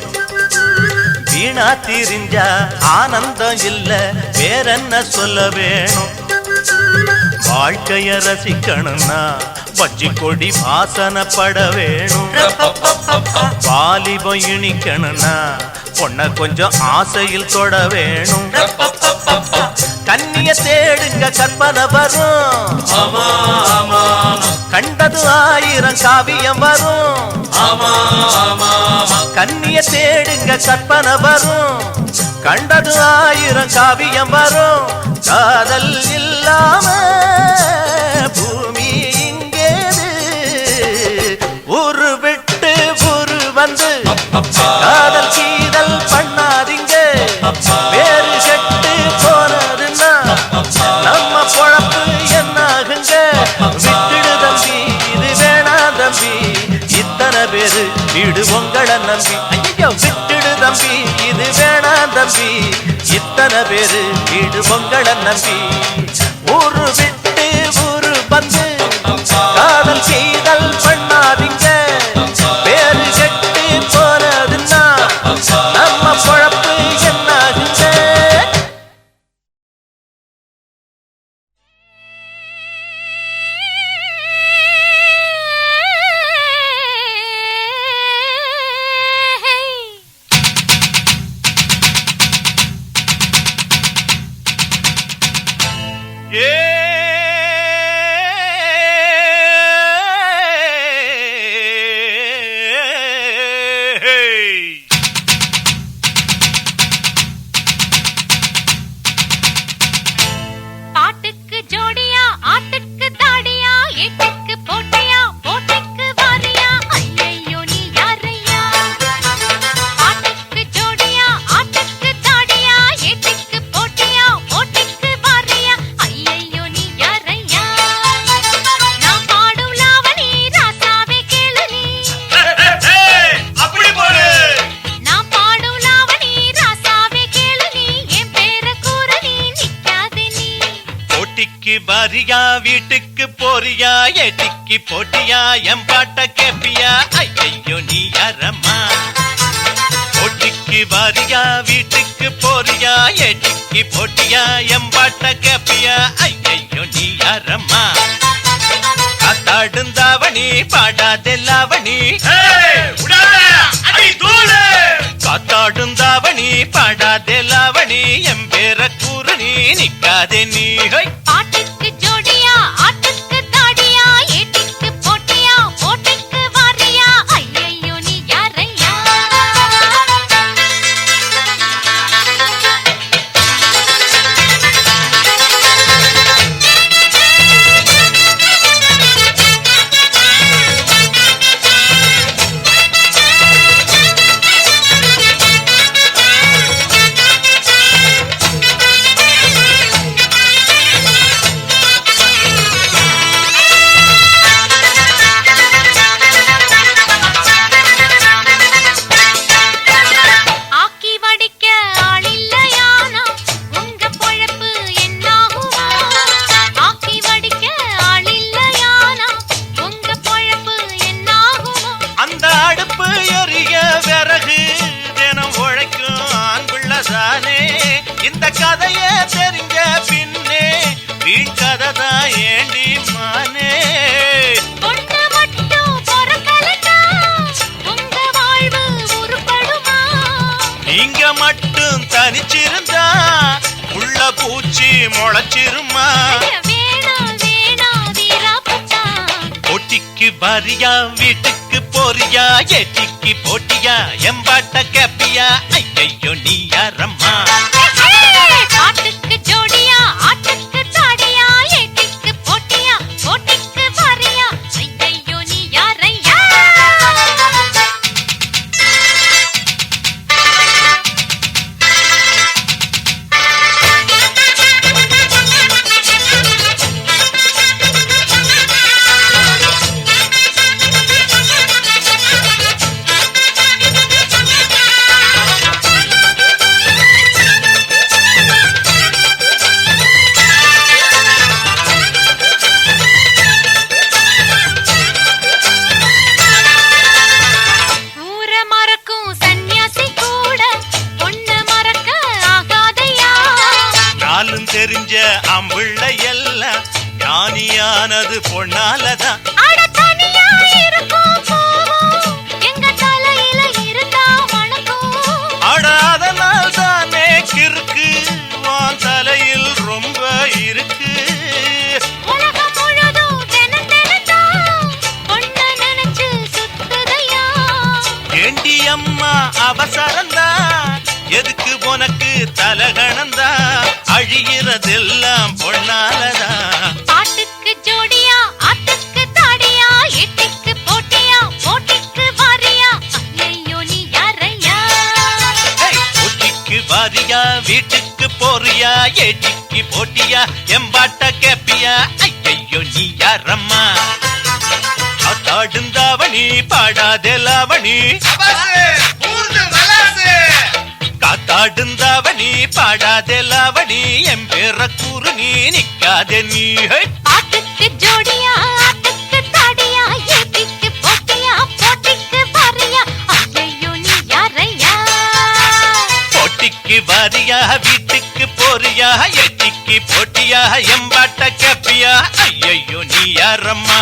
வீணா திரிஞ்சா ஆனந்தம் இல்ல வேறென்ன சொல்ல வேணும் வாழ்க்கைய ரசிக்கணும்னா பஜ்ஜி கொடி வாசனைப்பட வேணும் வாலிபம் இனிக்கணும்னா பொண்ண கொஞ்சம் ஆசையில் தொட வேணும் கண்ணிய தேடுங்க கற்பனை வரும் கண்டது 1000 காவியம் வரும் கண்ணிய தேடுங்க கற்பனை வரும் கண்டது 1000 காவியம் வரும் காதல் இல்லாம பூமி இங்கேது ஊரு விட்டு ஊரு வந்து காதல் கீதல் பண்ணாதீங்க வேறு கெட்டு போனதுன்னா நம்ம பொழப்பு என்னாகுங்க விட்டுடு தம்பி இது வேணாம் தம்பி இத்தனை பேரு வீடு உங்களை நம்பி ஐயோ விட்டுடு தம்பி இது வேணாம் தம்பி இத்தனை பேரு வீடு உங்களை நம்பி ஊரு விட்டு ஊரு வந்து காதல் செய்தல் வரியா வீட்டுக்கு போறியா ஏட்டிக்கு போட்டியா எம்பாட்ட கேப்பியா ஐயோ நீ யாரம்மா போட்டிக்கு வரியா வீட்டுக்கு போறியா ஏட்டிக்கு போட்டியா எம்பாட்ட கேப்பியா ஐயோ நீ யாரம்மா காத்தாடுந்தாவணி பாடாதெல்லாவணி காத்தாடுந்தாவணி பாடாதெல்லாவணி எம்பேர கூறு நீ நிக்காதே நீ பாட்டுக்கு ஜோடியா ஆட்டுக்கு தாடியா ஏட்டிக்கு போட்டியா போட்டிக்கு வாரியா ஐயையோ நீ யாரையா இந்த கதைய தெரிஞ்ச பின்னே வீண் கதைதா ஏண்டி மானே பொண்ணு மட்டும் பொறக்கலனா உங்க வாழ்வு உருப்படுமா நீங்க மட்டும் தனிச்சிருந்தா உள்ள பூச்சி முளைச்சிருமா வேணா வேணா வீராப்பட்டா போட்டிக்கு வரியா வீட்டுக்கு போறியா ஏட்டிக்கு போட்டியா எம்பாட்ட கேப்பியா ஐயோ நீ யாரம்மா பாட்டுக்கு ஜோடியா ஆட்டுக்கு தாடியா ஏட்டிக்கு போட்டியா போட்டிக்கு வாரியா ஐயையோ நீ யாரையா தெரிஞ்ச அம்பிள்ள எல்லாம் ஞானியானது பொன்னாலதான் அதனால் தானே கிறுக்கு வான் தலையில் ரொம்ப இருக்கு ஏண்டி அம்மா அவசரந்தான் எதுக்கு உனக்கு தலகணந்தா அழிகிறதெல்லாம் பொன்னாலதான் பாட்டுக்கு ஜோடியா ஆட்டுக்கு தாடியா ஏட்டிக்கு போட்டியா போட்டிக்கு வாரியா ஐயையோ நீ யாரையா போட்டிக்கு வாரியா வீட்டுக்கு போறியா ஏட்டிக்கு போட்டியா எம்பாட்ட கேப்பியா ஐயையோ நீ யாரம்மா காத்தாடுந்தாவணி பாடாதெல்லாவணி காத்தாடுந்தாவணி பாடாதெல்லாவணி எம்பேர கூறு நீ நிக்காதே நீ பாட்டுக்கு ஜோடியா ஆட்டுக்கு தாடியா ஏட்டிக்கு போட்டியா போட்டிக்கு வாரியா ஐயையோ நீ யாரையா போட்டிக்கு வாரியா வீட்டுக்கு போறியா ஏட்டிக்கு போட்டியா எம்பாட்ட கேப்பியா ஐயையோ நீ யாரம்மா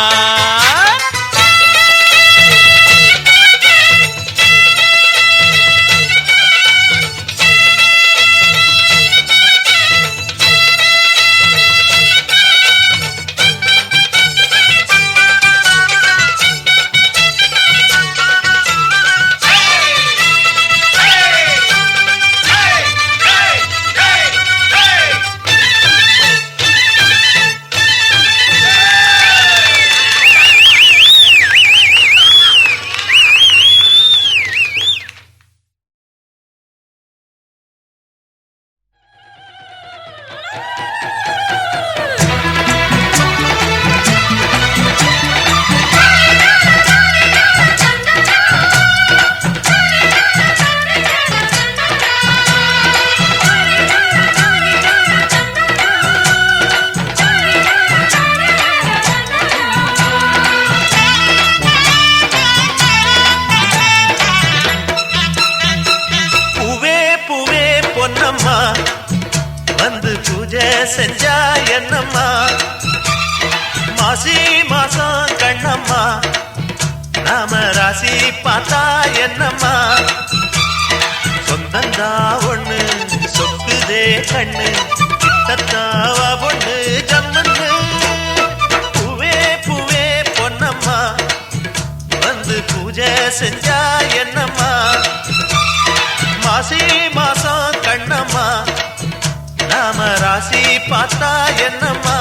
செஞ்சா என்னம்மா மாசி மாசம் கண்ணம்மா நாம ராசி பார்த்தா என்னம்மா சொந்தந்தா ஒண்ணு சொக்குதே கண்ணு கிட்டத்தாவா பொண்ணு ஜம்மண்ணு பூவே பூவே பொன்னம்மா வந்து பூஜை செஞ்சா என்னம்மா மாசி மாசம் கண்ணம்மா நாம ராசி பார்த்தா என்னம்மா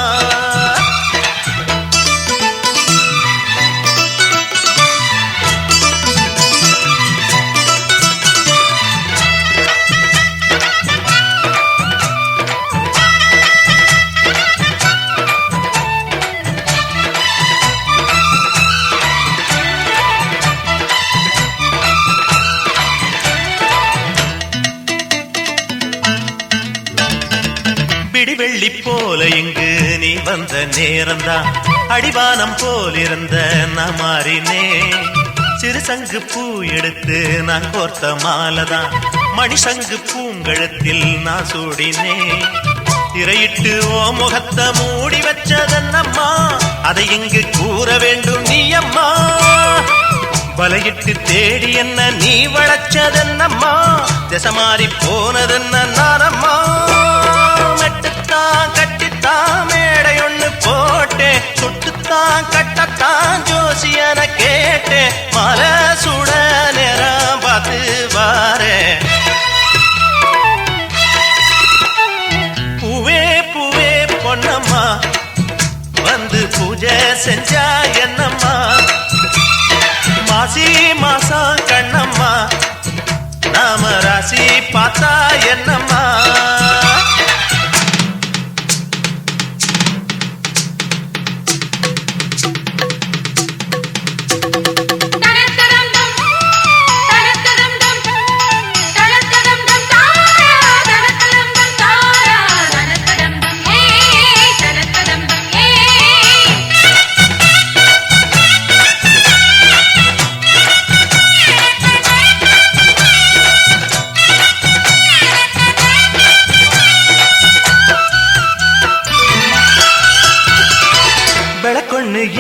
வெள்ளி போல இங்கு நீ வந்த நேரம்தான் அடிவானம் போல் இருந்த நான் மாறினே சிறு சங்கு பூ எடுத்து நான் கோர்த்த மாலதான் மணிசங்கு பூங்கழுத்தில் நான் சூடினே திரையிட்டு ஓ முகத்தை மூடி வச்சதன்னம்மா அதை இங்கு கூற வேண்டும் நீ அம்மா வலையிட்டு தேடி என்ன நீ வளச்சதன்னம்மா திசை மாறி போனதென்ன நானம்மா மெட்டுத்தான் கட்டித்தான் மேடை ஒண்ணு போட்டேன் சுட்டுத்தான் கட்டத்தான் ஜோசியன கேட்டேன் மலை சுட நேரம் பார்த்து வாரே பூவே பூவே பொன்னம்மா வந்து பூஜை செஞ்சா என்னம்மா மாசி மாசம் கண்ணம்மா நாம ராசி பார்த்தா என்னம்மா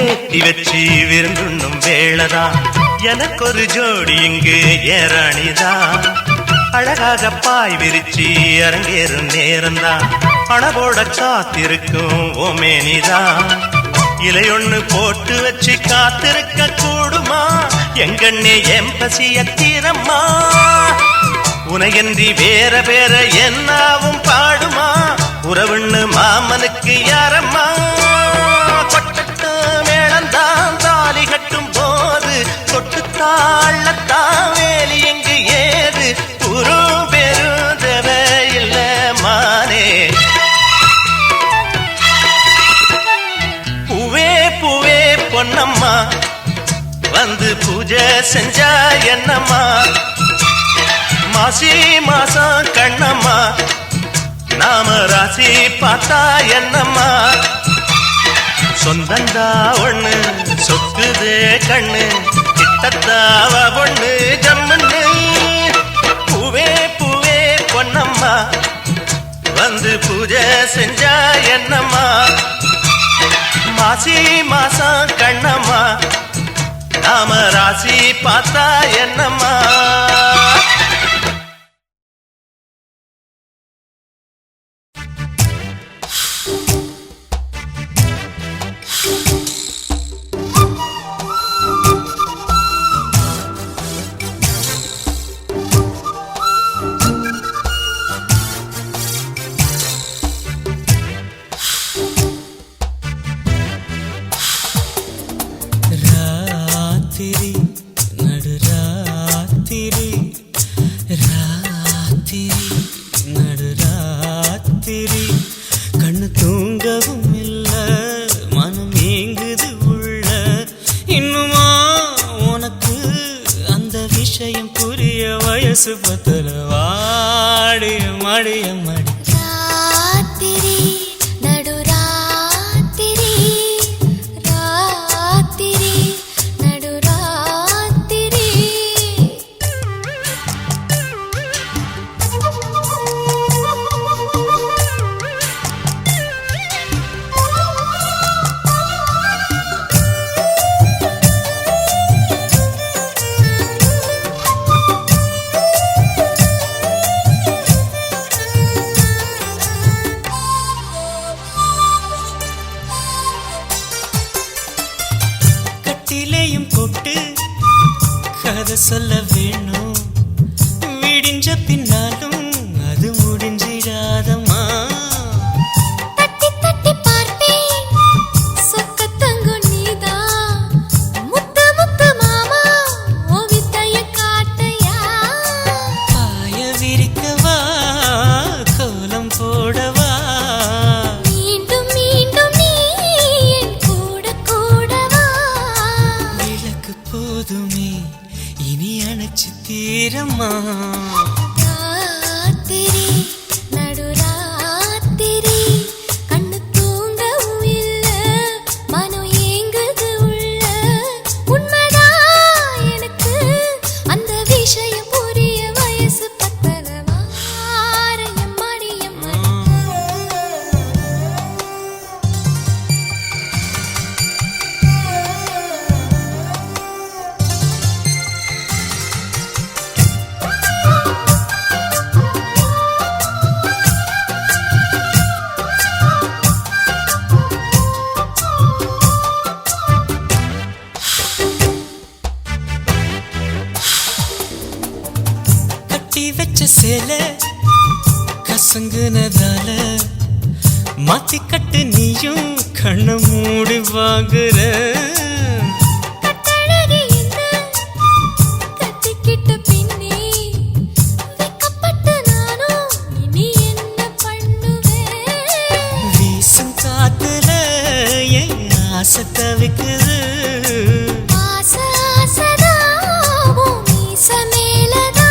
ஏத்தி வச்சு விருந்துண்ணும் வேளதான் எனக்கு ஒரு ஜோடி இங்கு ஏராணிதான் அழகாக பாய் விரிச்சு அரங்கேறும் நேரம்தான் அணவோட காத்திருக்கும் ஓமேனிதான் இலையொன்னு போட்டு வச்சு காத்திருக்க கூடுமா எங்கண்ணே என் பசிய தீரம்மா உனையன்றி வேற வேற என்னாவும் பாடுமா உறவுன்னு மாமனுக்கு யாரம்மா மேளந்தான் தாலி கட்டும் போது தொட்டுத்தாழத்தான் வேலி எங்கு ஏது குரு பெரும் தேவையில்ல மானே பூவே பூவே பொன்னம்மா வந்து பூஜை செஞ்சா என்னம்மா மாசி மாசம் கண்ணம்மா நாம ராசி பார்த்தா என்னம்மா சொந்தந்தா ஒண்ணு சொக்குதே கண்ணு கிட்டத்தாவ பொண்ணு ஜம்மண்ணு பூவே பூவே பொன்னம்மா வந்து பூஜை செஞ்சா என்னம்மா மாசி மாசம் கண்ணம்மா நாம ராசி பார்த்தா என்னம்மா கண்ணு தூங்கவும் இல்ல மனம் ஏங்குது உள்ள இன்னுமா உனக்கு அந்த விஷயம் புரிய வயசு பத்தல வாடிய மடிய மடி ராத்திரி நடுராத்திரி ராத்திரி நடுராத்திரி கட்டிலேயும் போட்டு கதை சொல்ல வேணும். விடிஞ்ச பின்னாலும் அது முடிஞ்சிடாதம்மா. தட்டி தட்டி பார்த்தேன் சொக்கத்தங்கம் நீதான். முத்து முத்து மாமா உன் வித்தைய காட்டையா. பாய விரிக்கவா கோலம் போடவா. மீண்டும் மீண்டும் நீ என் கூட கூடவா. விளக்கு போதுமே இனி அணைச்சு தீரம்மா. ராத்திரி நடுராத்திரி கண்ணு தூங்கவும் இல்ல மனம் ஏங்குது உள்ள. உண்மைதான் எனக்கு அந்த விஷயம் புரிய வயசு பத்தலவா. ஆரையம்மாடி கட்டி வச்ச சேலை கசங்குனதால மாத்தி கட்டு நீயும் கண்ண மூடி வாங்குற. கட்டழகி என்ன கட்டிக்கிட்ட பின்னே வெக்கப்பட்ட நானும் இனி என்ன பண்ணுவேன். வீசும் காத்துல என் ஆசை தவிக்குது. ஆசை ஆசைதான் உன் மீச மேலதான்.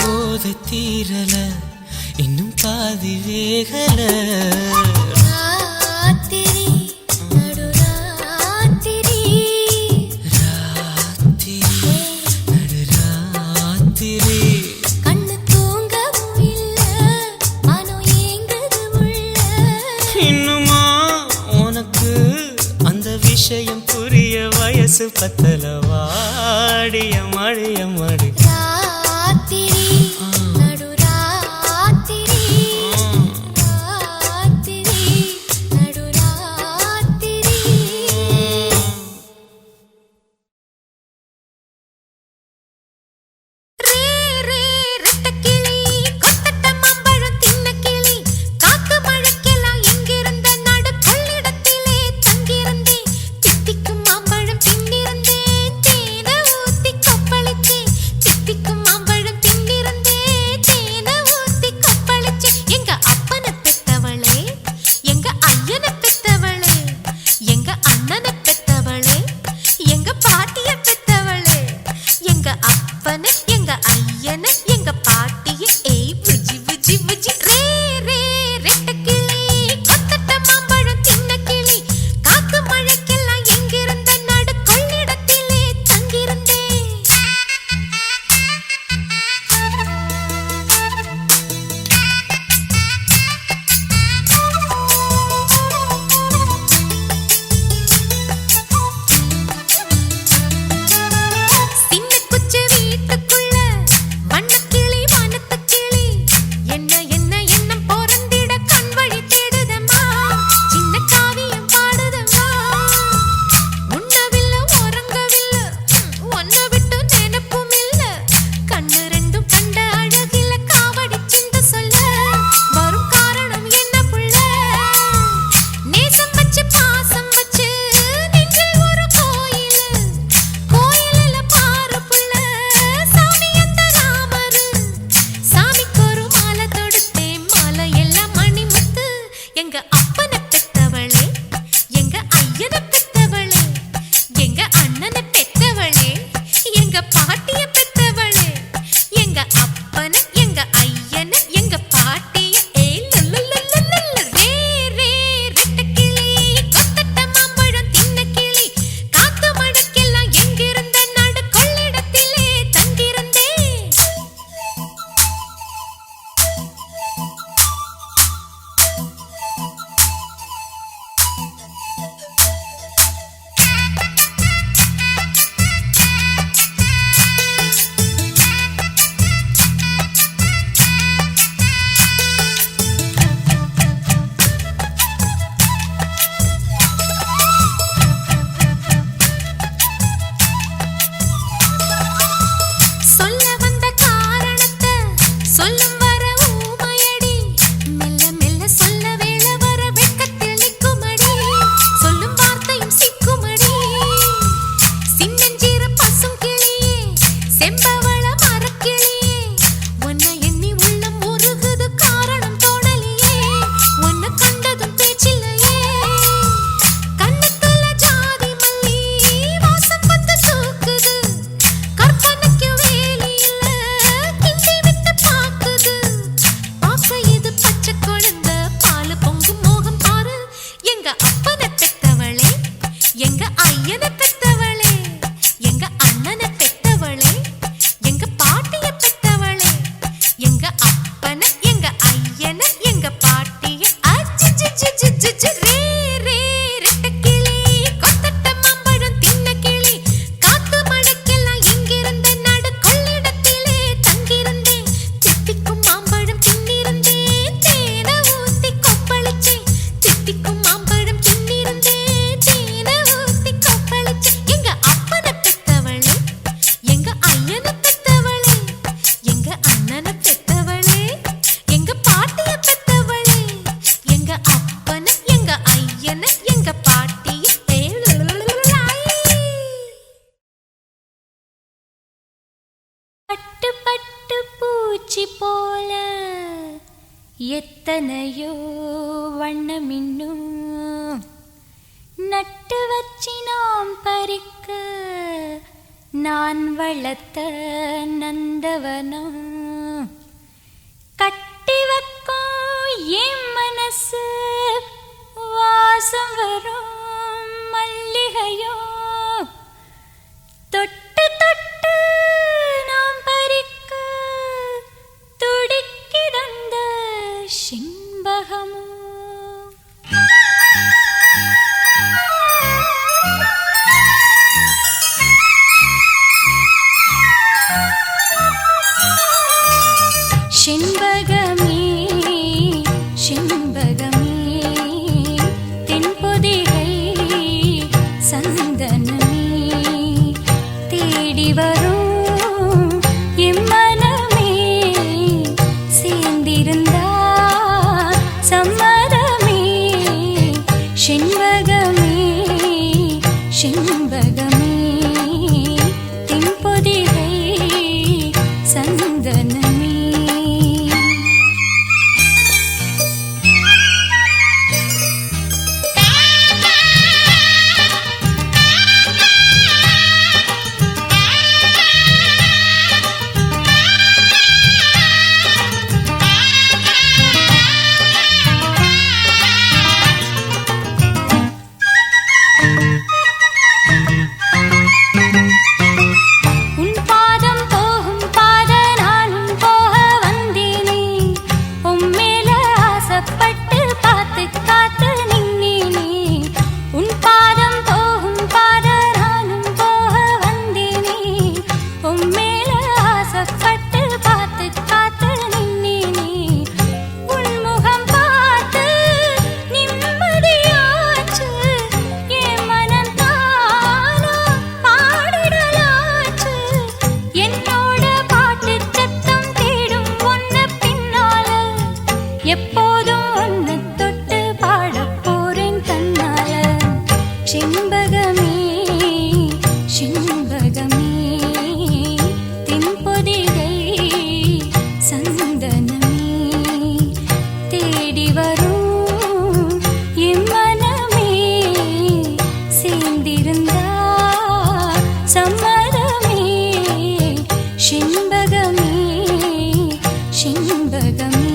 போதை தீரல இன்னும் பாதி வேகல. ராத்திரி நடுராத்திரி ராத்திரி நடுராத்திரி கண்ணு தூங்கவும் இல்ல மனம் ஏங்குது உள்ள. இன்னுமா உனக்கு அந்த விஷயம் புரிய வயசு பத்தலவா. அடிய மழைய மடி ராத்திரி நடுராத்திரி ராத்திரி நடுராத்திரி. ரே ரே ரெட்டக்கிளி கொத்தட்ட மாம்பழம் தின்ன கிளி. காத்து மழைக்கெல்லாம் எங்கிருந்த நடு கொள்ளிடத்திலே தங்கியிருந்தேன். தித்திக்கும் மாம்பழம் தின்னிருந்தேன் தேனை ஊத்தி கொப்பளிச்சேன். தித்திக்கும் மாம்பழம் தின்னிருந்தேன் தேனை ஊத்தி கொப்பளிச்சேன். எங்க அப்பனை பெத்தவளே எங்க ஐயனை பெத்தவளே எங்க அண்ணனை பெத்தவளே எங்க பாட்டிய பெத்தவளே. எங்க அப்பனை எங்க ஐயனை எங்க பாட்டிய ஏய் புஜி புஜி புஜி. ரே ரே ரெட்டக்கிளி கொத்தட்ட மாம்பழம் தின்ன கிளி. காத்து மழைக்கெல்லாம் எங்கிருந்த நடு கொள்ளிடத்திலே தங்கியிருந்தேன். சின்ன குச்சி வீட்டுக்குள்ள வண்ணக்கிளி வானத்துக் கிளி. என்ன என்ன எண்ணம் பொறந்திட கண் வழி தேடுதம்மா. சின்ன காவியம் பாடுதம்மா. உண்ணவில்லை உறங்கவில்லை ஒன்ன விட்டு நினைப்பும் இல்ல. கண்ணு ரெண்டும் கண்ட அழகில காவடி சிந்த சொல்ல வரும் காரணம் என்ன புள்ள. நேசம் வச்சு பாசம் வச்சு நெஞ்சில் ஒரு கோயிலு. கோயிலில பாரு புள்ள சாமி அந்த ராமரு. சாமிக்கு ஒரு மாலை தொடுத்தேன் மாலை எல்லாம் மணிமுத்து. எங்க அப்பனை பெத்தவளே எங்க ஐயனை பெத்தவளே எங்க அண்ணனை பெத்தவளே எங்க பாட்டிய பெத்தவளே. எங்க அப்பனை எங்க ஐயனை எங்க பாட்டிய ஏய் லுல்லுல்லுல்லுல்லு. ரே ரே ரெட்டக்கிளி கொத்தட்ட மாம்பழம் தின்ன கிளி. காத்து மழைக்கெல்லாம் எங்கிருந்த நடு கொள்ளிடத்திலே தங்கியிருந்தேன். பூச்சி போல எத்தனையோ வண்ணமின்னும் நட்டு வச்சி நாம் பறிக்க நான் வளர்த்த நந்தவனம் கட்டி வைக்கும் என் மனசு வாசம் வரும் மல்லிகையோ தொட்டு தொட்டு நாம் பறிக்க துடிக்கிடந்த செண்பகமோ செண்பகமே செண்பகமே தென்பொதிகை சந்தனமே தேடி வரும் எம்மனமே சேர்ந்திருந்தா சம்மதமே செண்பகமே செண்பகமே தென்பொதிகை சந்தனமே எப்போதும் ஒன்னு தொட்டு பாடப் போறேன் தன்னால செண்பகமே செண்பகமே தென்பொதிகை சந்தனமே தேடி வரும் எம்மனமே சேர்ந்திருந்தா சம்மதமே செண்பகமே செண்பகமே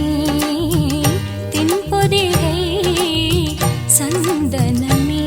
தென்பொதிகை சந்தனமே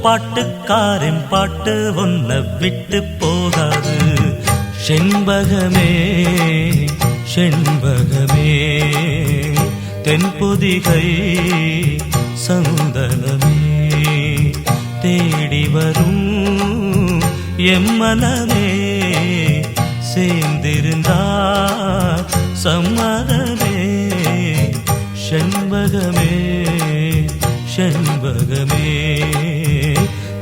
பாட்டுக்காரன் பாட்டு ஒன்ன விட்டு போகாது செண்பகமே செண்பகமே தென்பொதிகை சந்தனமே தேடி வரும் எம்மனமே சேர்ந்திருந்தா சம்மதமே செண்பகமே செண்பகமே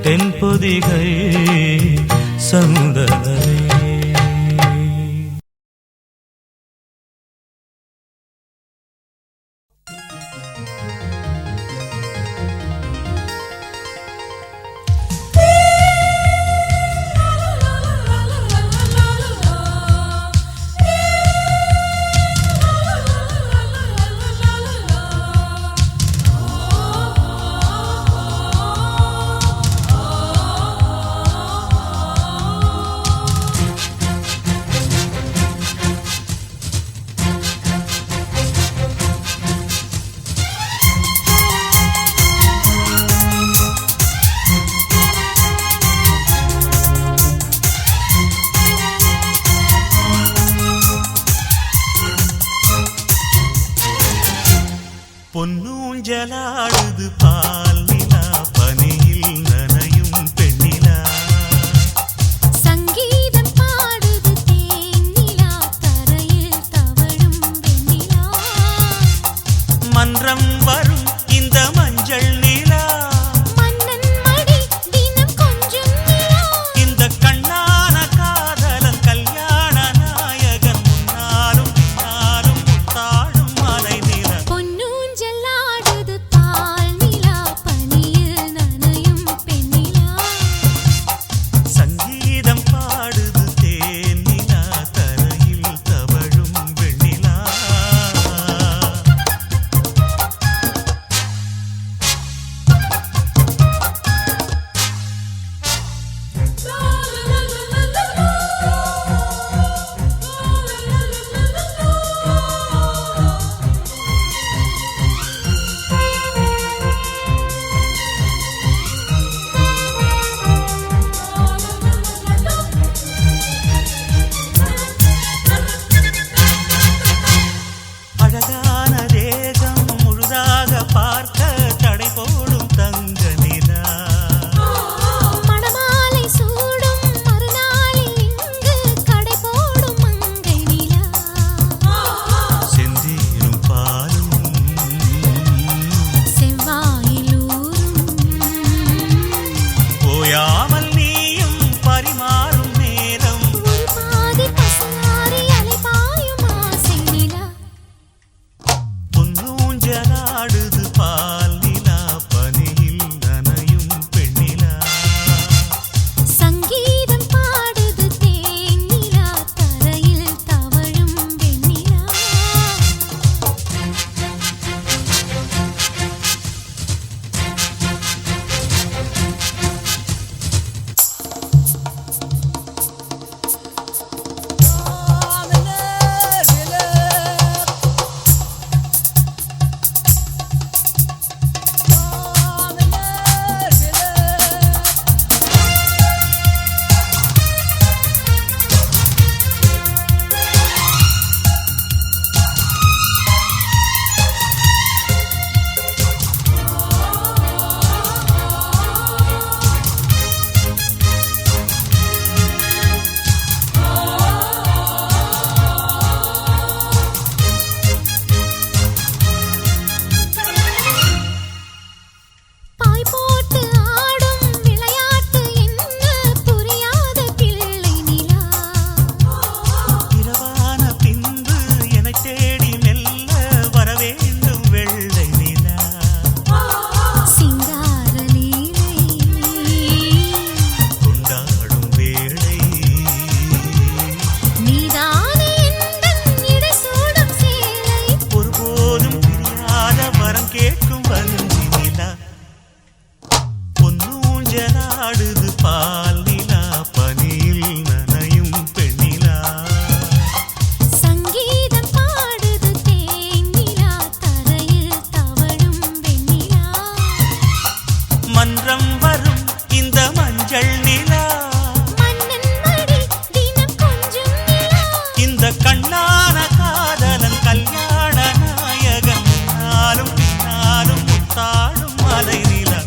தென்பொதிகை சந்தனமே ஊஞ்சலாடுது பால் நிலா பனியில் நனையும் பெண்ணிலா சங்கீதம் பாடுது தேனிலா தரையில் தவழும் வெண்ணிலா மன்றம் வரும் இந்த மஞ்சள் நிலா மன்னன் மடி தினம் கொஞ்சம் நிலா இந்த கண்ணான காதலன் கல்யாண நாயகன் முன்னாலும் பின்னாலும் முத்தாடும் மலை நிலா பொன்னூஞ்சல் ஆடுது பால் நிலா பனியில் நனையும் பெண்ணிலா சங்கீதம் பாடுது தேன் நிலா தரையில் தவழும் வெண்ணிலா அழகான தேகம் முழுதாக பார்க்க தடை போடும் தங்க நிலா மணமாலை சூடும் மறுநாளில் இங்கு கடை போடும் மங்கை நிலா செந்தீரும் பாலும் செவ்வாயிலூரும் ஓயாமல் நீயும் பரிமாறும் நேரம் ஒரு பாதி பசுமாறி அலைபாயும் ஆசை நிலா பொன்னூஞ்சலாடுது பால் நிலா பனியில் நனையும் பெண்ணிலா சங்கீதம் பாடுது தேனிலா தரையில் தவழும் வெண்ணிலா பாய் போட்டு ஆடும் விளையாட்டு என்ன புரியாத பிள்ளை நிலா இரவான பின்பு என்னை தேடி மெல்ல வரவேண்டும் வெள்ளை நிலா சிங்கார லீலை கொண்டாடும் வேளை நீதானே எந்தன் இடை சூடும் சேலை ஒருபோதும் பிரியாத வரம் கேட்கும் வஞ்சி நிலா பொன்னூஞ்சலாடுது பால் நிலா பனியில் நனையும் பெண்ணிலா சங்கீதம் பாடுது தேனிலா தரையில் தவழும் வெண்ணிலா மன்றம் வரும் இந்த மஞ்சள் நிலா மன்னன் மடி தினம் கொஞ்சம் நிலா இந்த கண்ணான காதலன் கல்யாண நாயகன் முன்னாலும் பின்னாலும் முத்தாடும் மலை நிலா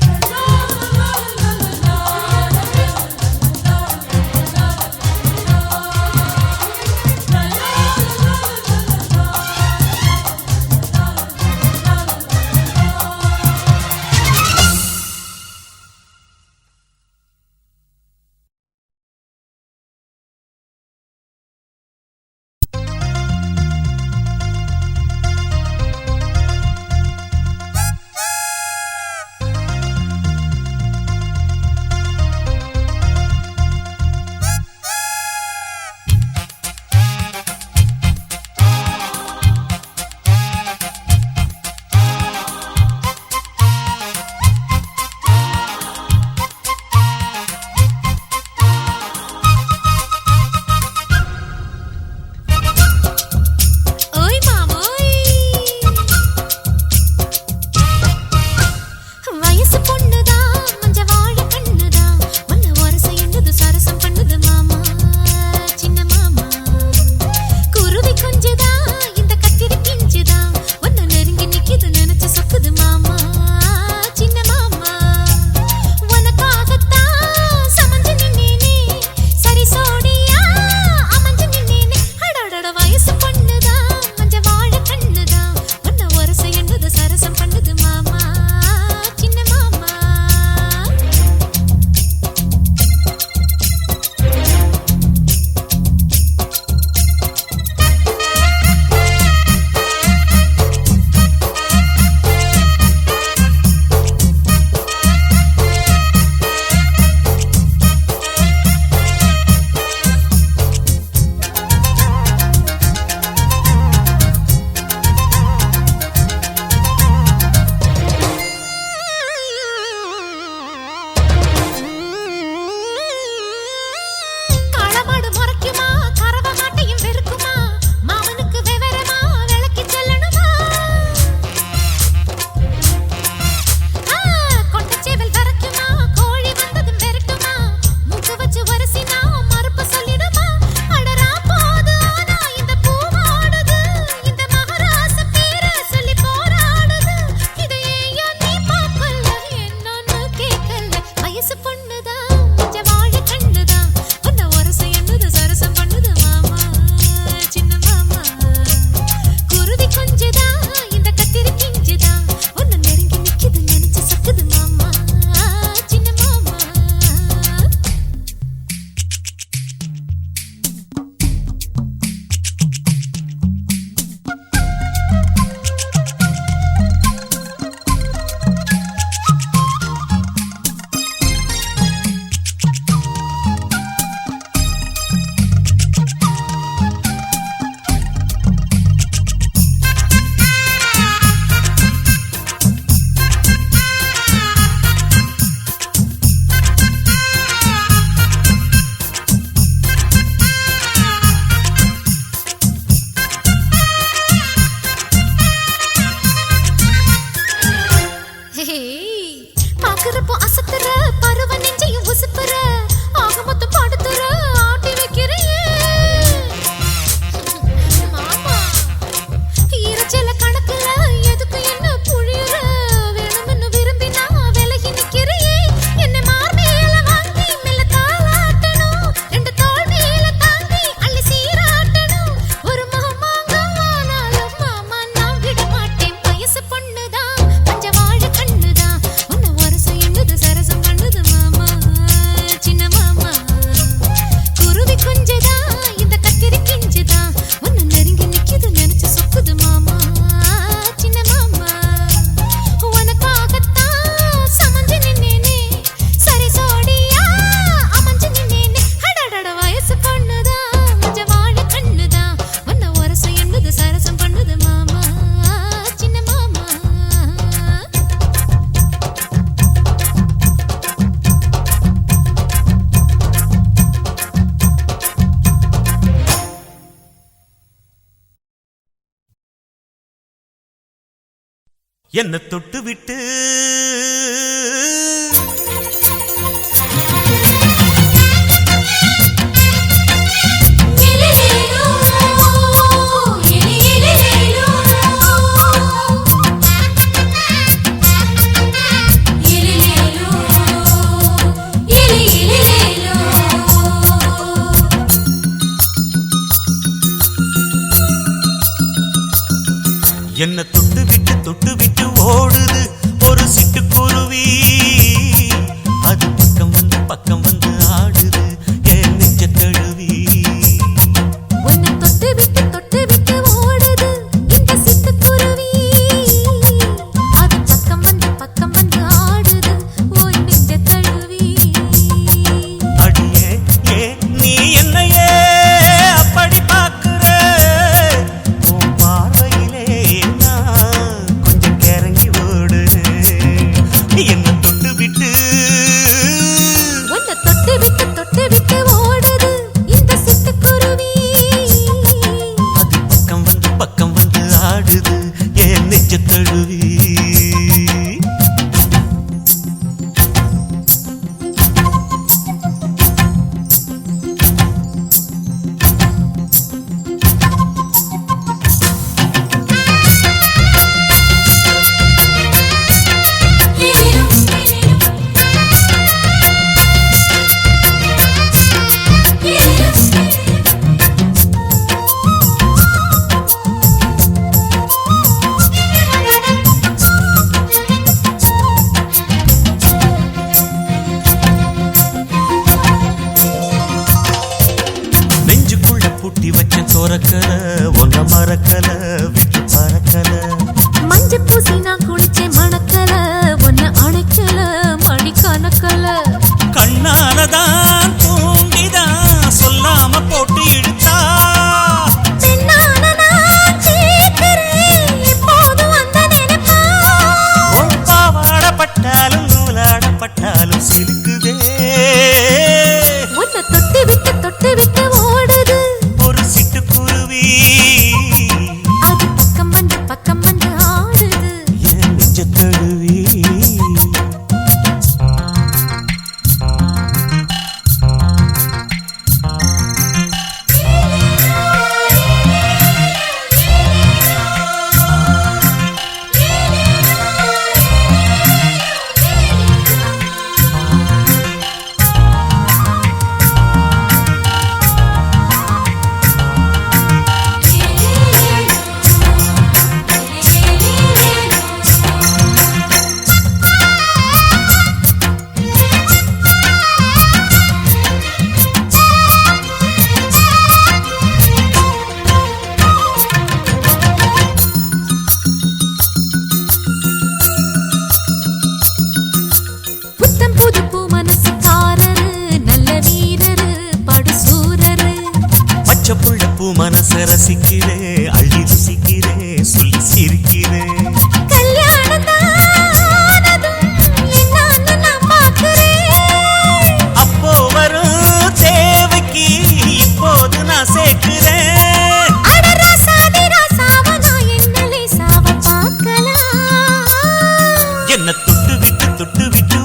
பாக்குறப்போ அசத்துற பருவ நெஞ்சையும் உசுப்புற ஆக மொத்தம் பாடுத்துற ஆட்டி வைக்கிறியே மாமா ஈரச்சல கணக்குல எதுக்கு என்ன புழியுற வேணும்னு விரும்பினா விலகி நிக்கிறியே என்ன மார்மேல வாங்கி மெல்ல தாளாட்டணும் ரெண்டு தோள் மேல தாங்கி அள்ளி சீராட்டணும் ஒரு மாமாங்க ஆனாலும் மாமா நான் விட மாட்டேன் வயசு பொண்ணுதான் பஞ்ச வாழ கண்ணுதான் உன்னை வருஷம் என்னது சரசம் பண்ணுது மாமா சின்ன மாமா குருவி குஞ்சுதான் இந்த கத்திரி கிஞ்சுதான் உன்னை நெருங்கி நிக்குது நினைச்சு சொக்குது மாமா சின்ன மாமா உனக்காகத்தான் சமஞ்சு நின்னேனே சரி சோடியா அமைஞ்சு நின்னேனே அடடட வயசு பொண்ணுதான் மஞ்ச வாழ கண்ணுதான் உன்னை வருஷம் என்னது சரசம் பண்ணுது மாமா சின்ன மாமா என்ன தொட்டு விட்டு என்ன தொட்டு விட்டு ஓடுது ஒரு சிட்டுக்குருவி அது பக்கம் வந்து ஆடுது என் நெஞ்ச தழுவி உன்னை தொட்டு விட்டு ஓடுது இந்த சிட்டுக்குருவி அது பக்கம் வந்து ஆடுது உன் நெஞ்ச தழுவி அடியே ஏ நீ என்னையே அப்படி பார்க்கிற உன் பார்வையிலே நான் கொஞ்சம் கிறங்கி ஓடு என்ன தொட்டு விட்டு உன்னை தொட்டு விட்டு ஓடுது இந்த சிட்டுக்குருவி அது பக்கம் வந்து ஆடுது என் நெஞ்ச தழுவி நெஞ்சுக்குள்ள பூட்டி வச்ச சோரக்கல ஒன்ன மறக்கல விட்டு பறக்கல மஞ்ச பூசி நான் குளிச்சேன் மணக்கல உன்னை அணைக்கல மணி கணக்கல கண்ணாலதான் தூண்டிதான் சொல்லாம போட்டு இழுத்தா பெண்ணான நான் கேட்கிறேன் எப்போதும் அந்த நினைப்பா உன் பாவாடப்பட்டாலும் நூலாடப்பட்டாலும் சிலுக்குதே உன்னை தொட்டு விட்டு ஓடுது ஒரு சிட்டுக்குருவி அது பக்கம் வந்து ஆடுது என் நெஞ்ச தழுவி புத்தம் புது பூ மனசுக்காரரு நல்ல வீரரு படுசூரரு பச்சை புள்ள பூ மனச ரசிக்கிறே அள்ளி ருசிக்கிறே சொல்லி சிரிக்கிறே கல்யாணம் தானதும் என்னான்னு நான் பார்க்கிறேன் அப்போ வரும் தேவைக்கு இப்போது நான் சேர்க்கிறேன் அட ராசாதி ராசாவ நான் என்ன லேசாவ பார்க்கலாம் என்ன தொட்டு விட்டு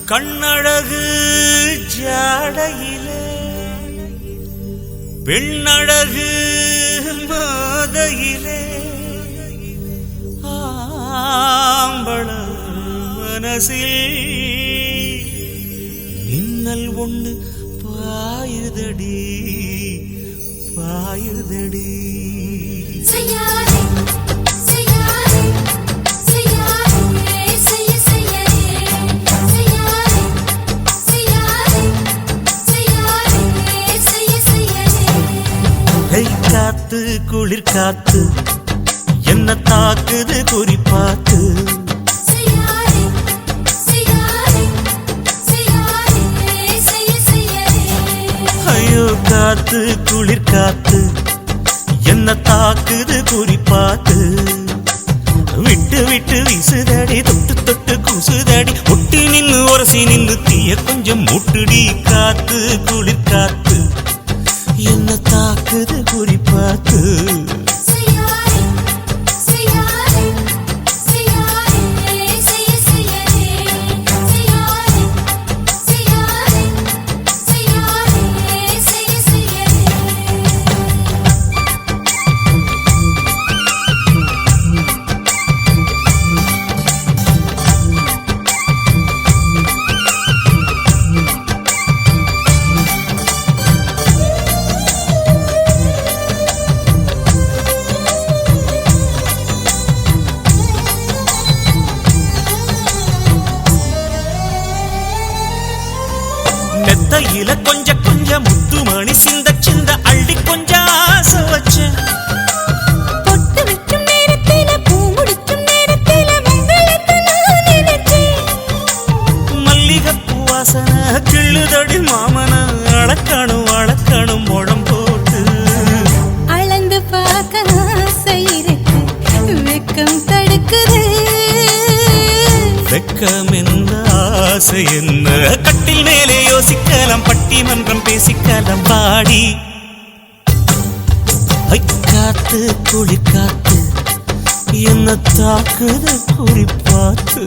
கண்ணழகு ஜாடையிலே பெண்ணழகு மாதையிலே ஆம்பள மனசில் மின்னல் ஒண்ணு பாயுதடி பாயுதடி. செய்யாதே செய்யாதே செய்யாதே செய்ய செய்யாதே செய்யாதே செய்யாதே செய்ய செய்யாதே. கை காத்து குளிர் காத்து என்ன தாக்குது குறிப்பாத்து. செய்யாதே செய்யாதே செய்யாதே செய்ய செய்யாதே. ஐயோ காத்து குளிர் காத்து என்ன தாக்குது குறிப்பாத்து. விட்டு விட்டு வீசுதடி தொட்டு தொட்டு கூசுதடி ஒட்டி நின்னு உரசி நின்னு தீய கொஞ்சம் முட்டுடி. காத்து குளிர் காத்து என்ன தாக்குது குறிப்பாத்து. செய்யாதே செய்யாதே செய்யாதே செய்ய செய்யாதே செய்யாதே செய்யாதே செய்யாதே செய்ய செய்யாதே. மெத்தையில கொஞ்ச கொஞ்ச முத்துமணி சிந்த சிந்த அள்ளி கொஞ்ச ஆசை வச்ச. பொட்டு வைக்கும் நேரத்தில பூ முடிக்கும் நேரத்தில உங்களுக்கு நான் நினைச்சேன். மல்லிகைப்பூ வாசனை கிள்ளுதடி மாமன அளக்கணும் அளக்கணும் முழம் போட்டு. அளந்து பார்க்க ஆசை இருக்கு வெக்கம் தடுக்குது. வெக்கம் என்ன ஆசை என்ன கட்டில் மேலே யோசிக்கலாம் பட்டிமன்றம் பேசிக்கலாம் பாடி. காத்து குளிர் காத்து என்ன தாக்குது குறிப்பாத்து.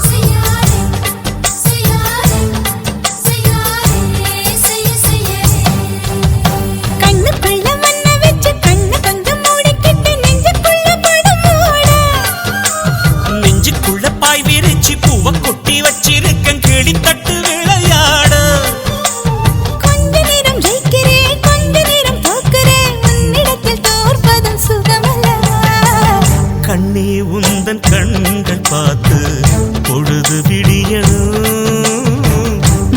செய்யாதே செய்யாதே செய்யாதே செய்ய செய்யாதே. கண்ணுக்குள்ள மண்ண வச்சு கண்ணு கொஞ்சம் மூடிக்கிட்டு நெஞ்சுக்குள்ள படம் மூட. நெஞ்சுக்குள்ள பாய் விரிச்சு பூவ கொட்டி வச்சிருக்கேன் கிளி தட்டு விளையாட. கொஞ்ச நேரம் ஜெயிக்கிறேன் கொஞ்ச நேரம் தோக்குறேன் உன்னிடத்தில் தோற்பதும் சுகமல்லவா. கண்ணே உந்தன் கண்கள் பார்த்து பொழுது விடியணும்.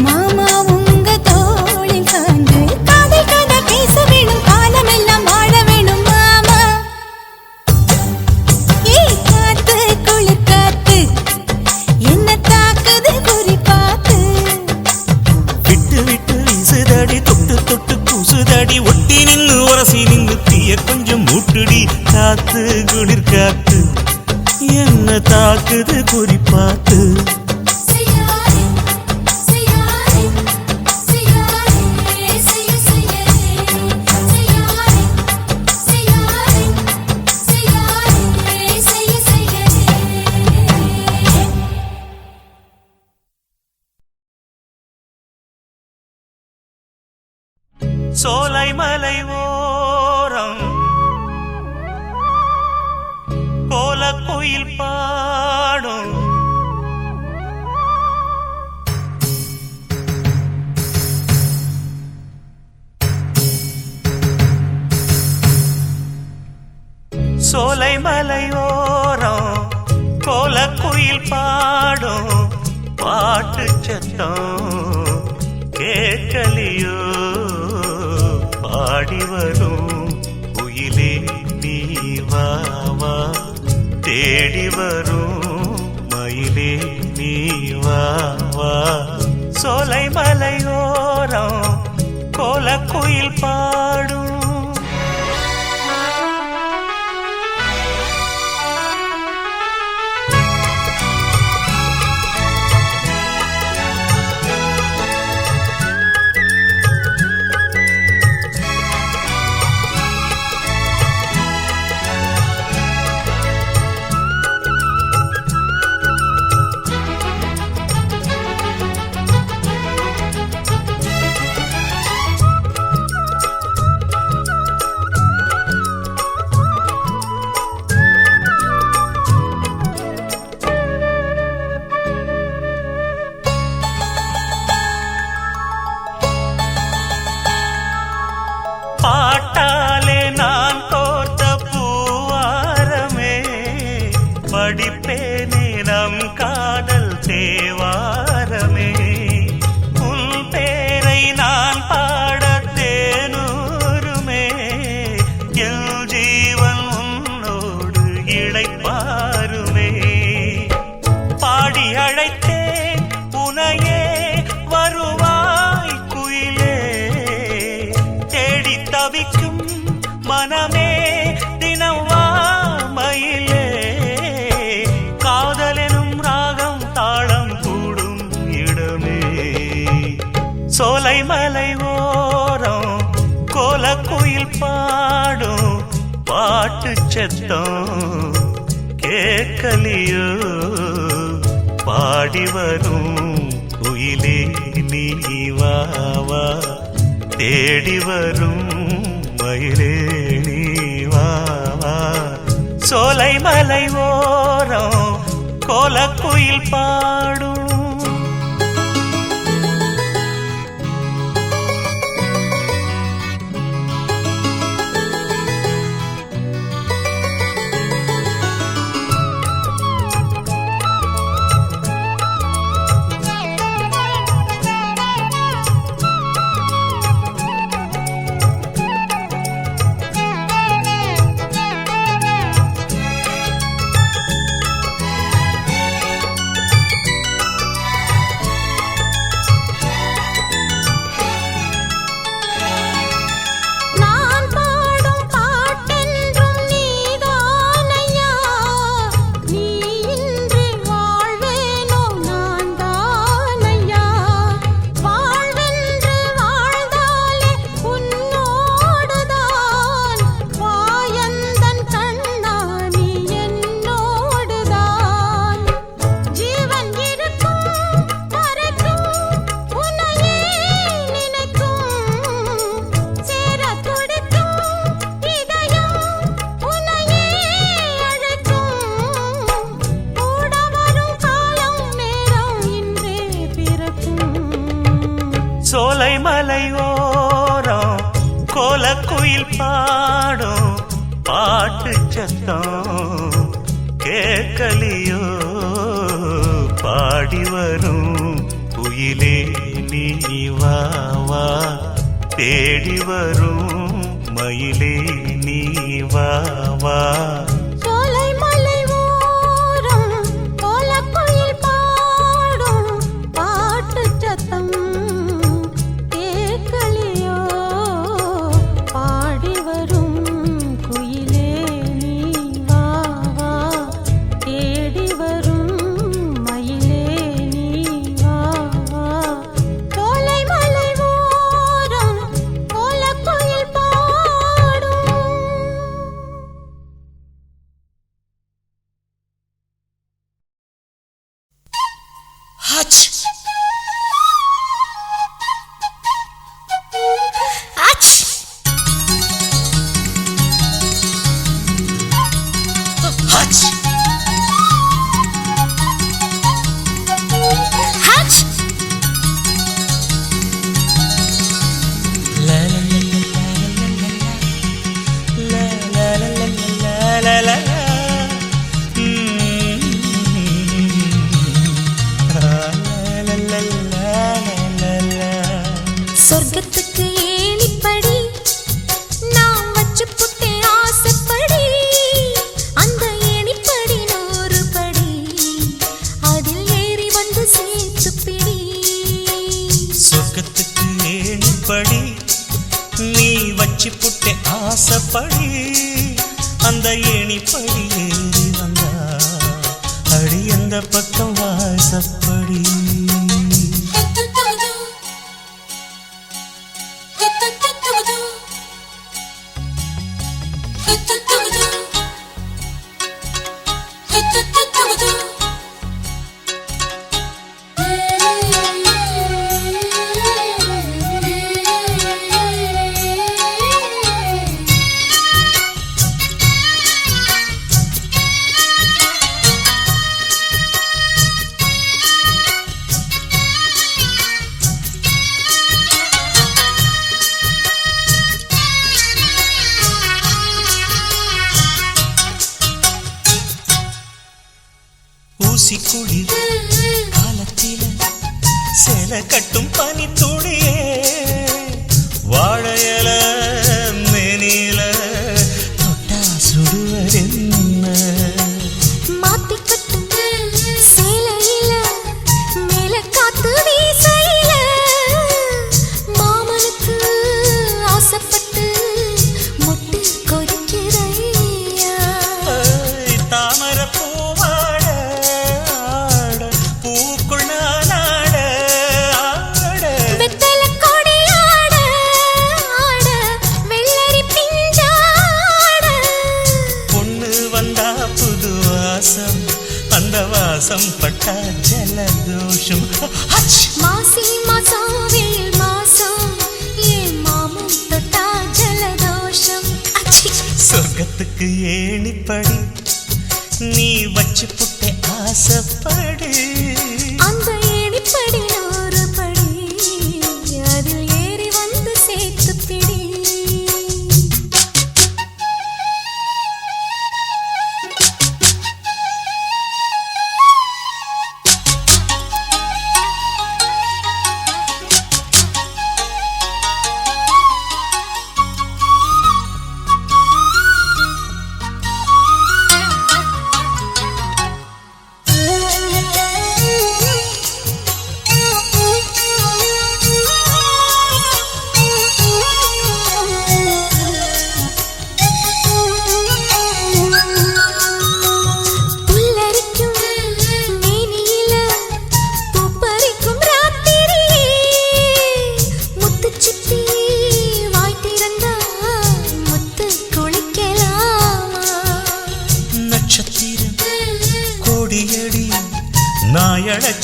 மாமா உங்க தோளில் சாய்ந்து காதல் கதை பேச வேணும் காலமெல்லாம் வாழ வேணும் மாமா. ஏய் காத்து குளிர் காத்து என்ன தாக்குது குறிப்பாத்து. விட்டு விட்டு வீசுதடி தொட்டு தொட்டு கூசுதடி ஒட்டி நின்னு உரசி நின்னு தீய கொஞ்சம் மூட்டுடி. காத்து குளிர் காத்து என்ன தாக்குது குறிப்பாத்து. செய்யாதே செய்யாதே செய்யாதே செய்ய செய்யாதே செய்யாதே செய்யாதே செய்யாதே செய்ய செய்யாதே. சோலை மலை ஓரம் கோல கோயில் பாடும். சோலை மலை ஓரம் கோல கோயில் பாடும். பாட்டு சத்தம் கேட்கலியோ பாடி வரும் குயிலே நீ வா வா. தேடி வரும் மயிலே நீ வா வா. சோலை மலையோரம் கோல குயில் பா தவிக்கும் மனமே தினம் வா மயிலே காதலெனும் ராகம் தாளம் கூடும் இடமே சோலை மலை ஓரம் கோலக்குயில் பாடும் பாட்டு சத்தம் கேட்கலியோ பாடி வரும் குயிலே நீ வா வா தேடி வரும் மயிலே நீ வா வா சோலை மலை ஓரம் கோலக்குயில் பாடும் சோலை மலை ஓரம் கோலக்குயில் பாடும் பாட்டு சத்தம் கேட்கலியோ பாடி வரும் குயிலே நீ வா வா தேடி வரும் மயிலே நீ வா வா சொர்க்கத்துக்கு ஏணிப்படி நான் வச்சு புட்டே ஆசைப்படி அந்த ஏணிப்படி 100 படி அதில் ஏறி வந்து சேர்த்து பிடி சொர்க்கத்துக்கு ஏணிப்படி நீ வச்சு புட்டே ஆசைப்படி அந்த ஏணிப்படி ஏறி வந்தா அடி அந்த பக்கம் வாசப்படி ஊசி குளிர் காலத்தில சேலை கட்டும் பனி துளியே வாழையல மேனில தொட்டா சுடுவதென்ன மாத்தி கட்டும் சேலையில மேல காத்து வீசையில மாமனுக்கு ஆசைப்பட்டு வாசம் பட்டா ஜலதோஷம். மாசி மாசம் வெயில் மாசம் ஏன் மாமன் தொட்டா ஜலதோஷம். சொர்க்கத்துக்கு ஏணிப்படி நீ வச்சு புட்டே ஆசைப்படு. அந்த ஏணிப்படி 100 படி அதில் ஏறி வந்து சேர்த்து பிடி.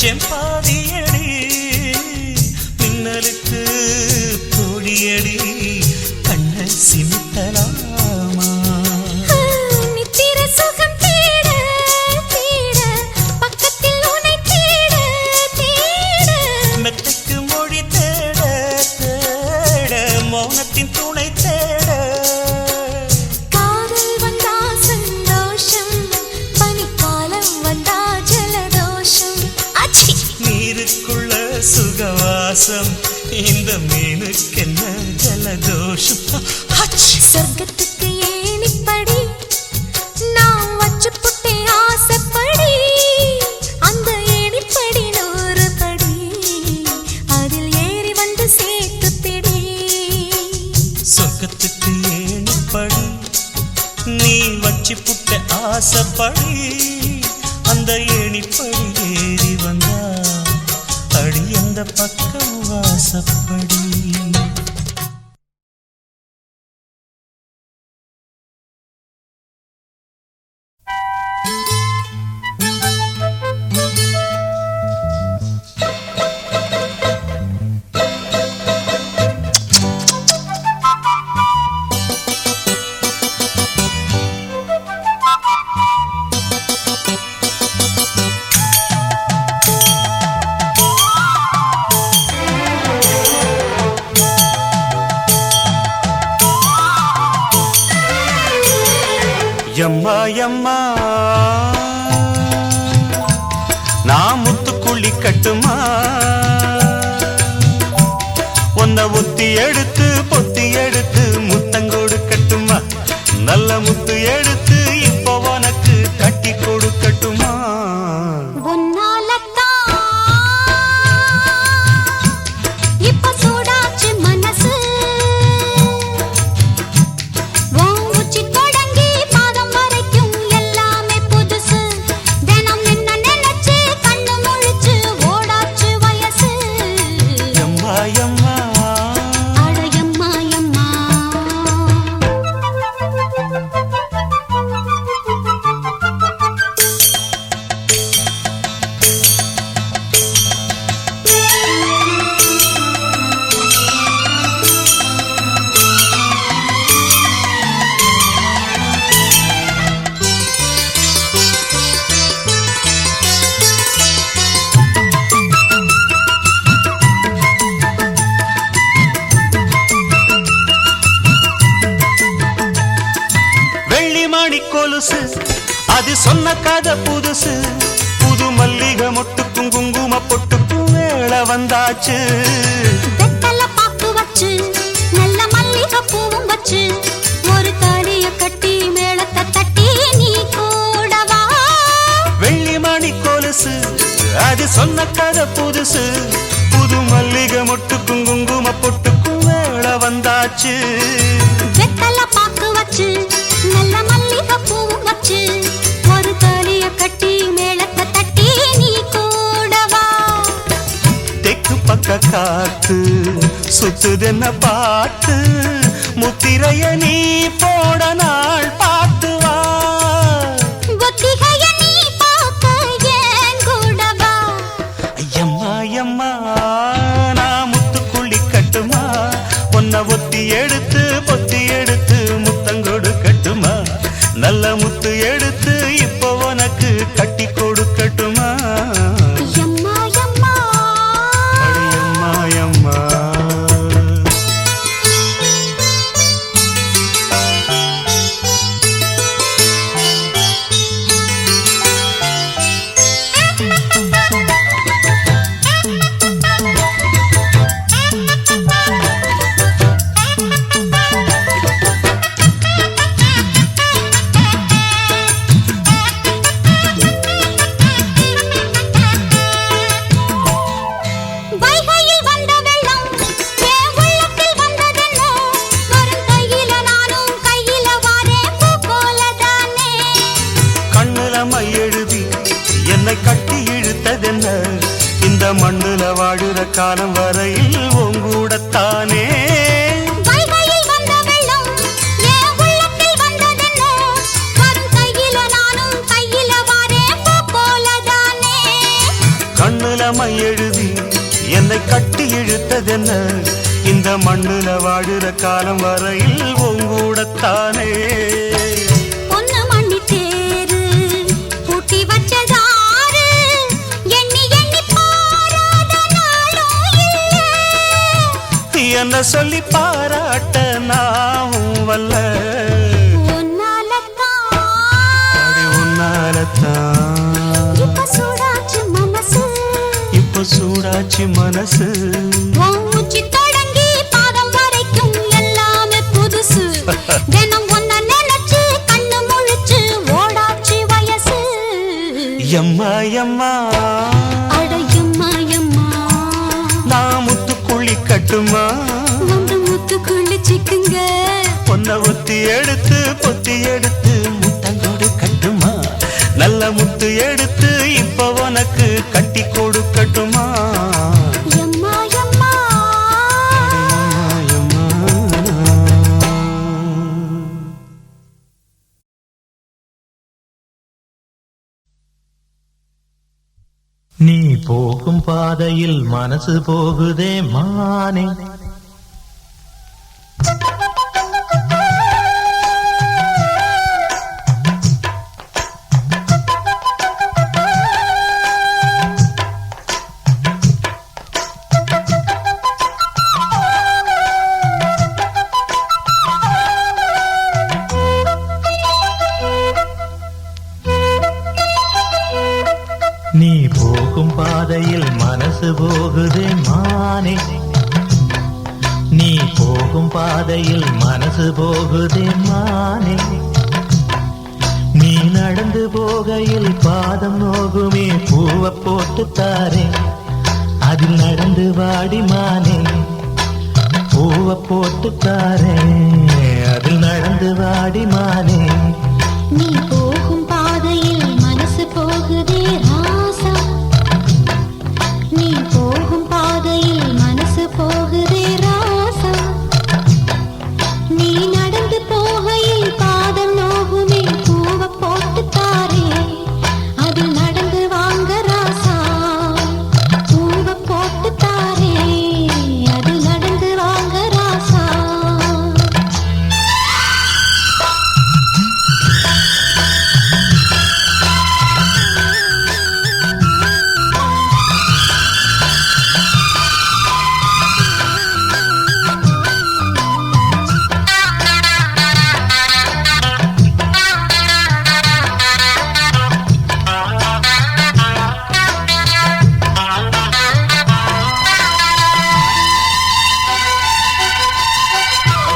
செம்பாதியடி மின்னலுக்கு தோழியடி கண்ண சிமிட்டலாமா. நித்திர சுகம் தேட தேட பக்கத்தில் உன்னை தேட தேட மெத்தைக்கு மொழி தேட தேட மௌனத்தின் துணை தேட. காதல் வந்தா சந்தோஷம் பனிக்காலம் வந்தா ஜலதோஷம். நீருக்குள்ள சுகவாசம் இந்த மீனுக்கென்ன ஜலதோஷம். சொர்க்கத்துக்கு ஏணிப்படி நான் வச்சு புட்டே ஆசைப்படி. அந்த ஏணிப்படி 100 படி அதில் ஏறி வந்து சேர்த்து பிடி. சொர்க்கத்துக்கு ஏணிப்படி நீ வச்சு புட்ட ஆசைப்படி. அந்த ஏணிப்படி ஏறி வந்தா அடி அந்த பக்கம் வாசப்படி. எம்மா எம்மா நான் முத்துக்குள்ளி கட்டுமா ஒன்ன ஒத்தி எடுத்து பொத்தி எடுத்து முத்தங்கோடு கட்டுமா. நல்ல முத்து எடுத்து இப்போ உனக்கு கட்டி கொடுக்கட்டுமா. இப்ப சூடாச்சு மனசு அது சொன்ன கதை புதுசு. புது மல்லிகை மொட்டுக்கும் குங்கும பொட்டுக்கும் வேளை வந்தாச்சு. வெத்தல பாக்கு வச்சு நல்ல மல்லிகை பூவும் வச்சு ஒரு தாலிய கட்டி மேளத்தை தட்டி நீ கூடவா. வெள்ளி மணி கொலுசு அது சொன்ன கதை புதுசு. புது மல்லிகை மொட்டுக்கும் குங்கும பொட்டுக்கும் வேளை வந்தாச்சு. வெத்தல பாக்கு வச்சு நல்ல மல்லிகை பூவும் வச்சு ஒரு தாலிய கட்டி மேளத்தை தட்டி நீ கூடவா. தெக்கு பக்க காத்து சுத்துதென்ன பாட்டு முத்திரைய நீ போட நாள் பார்த்து வா. ஒத்திகைய நீ பார்க்க ஏன் எடுத்து பொத்தி எடுத்து முத்தங்கொடு கட்டுமா நல்ல முத்து எடுத்து இப்போ உனக்கு கட்டி கொடுக்கட்டுமா எம்மா எம்மா அடியம்மா எம்மா வைகையில் வந்த வெள்ளம் என் உள்ளத்தில் வந்ததென்ன வரும் கையில நானும் கையில வாரேன் பூ போலதானே கண்ணுல மை எழுதி என்னை கட்டி இழுத்ததென்ன இந்த மண்ணுல வாழுற காலம் வரையில் உங்கூடத்தானே வைகையில் வந்த வெள்ளம் என் உள்ளத்தில் வந்ததென்ன வரும் கையில நானும் கையில வாரேன் பூ போலதானே கண்ணுல மை எழுதி என்னை கட்டி இழுத்ததென்ன இந்த மண்ணுல வாழுற காலம் வரையில் உங்கூடத்தானே பொண்ணு மண்ணி தேரு பூட்டி வச்சதாரு எண்ணி எண்ணி பாராத நாளும் இல்லை என்ன சொல்லி பாராட்ட நாவும் வல்ல உன்னாலத்தான் அடி உன்னாலத்தான் இப்ப சூடாச்சு மனசு இப்போ சூடாச்சு மனசு உன் உச்சி தொடங்கி பாதம் வரைக்கும் எல்லாமே புதுசு தினம் ஒன்ன நினைச்சு கண்ணு முழிச்சு ஓடாச்சு வயசு எம்மா எம்மா அட எம்மா எம்மா நான் முத்து குழி கட்டுமா வந்து முத்து குளிச்சுக்குங்க பொன்ன ஒத்தி எடுத்து பொத்தி எடுத்து முத்தங்கோடு கட்டுமா நல்ல முத்து எடுத்து இப்போ உனக்கு கட்டி கொடுக்கட்டுமா எம்மா எம்மா நீ போகும் பாதையில் மனசு போகுதே மானே நீ போகும் பாதையில் மனசு போகுதே மானே நீ போகும் பாதையில் மனசு போகுதே மானே நீ நடந்து போகையில் பாதம் நோகுமே பூவை போட்டு தாரே அதில் நடந்து வாடி மானே பூவை போட்டு தாரே அதில் நடந்து வாடி மானே நீ போகும் பாதையில் மனசு போகுதே ராசா நீ போகும் பாதையில் மனசு போகுதே ராசா நீ நடந்து போகையில் பாதம் நோகுமே பூவை போட்டு தாரே அதில் நடந்து வாங்க ராசா பூவை போட்டு தாரே அதில் நடந்து வாங்க ராசா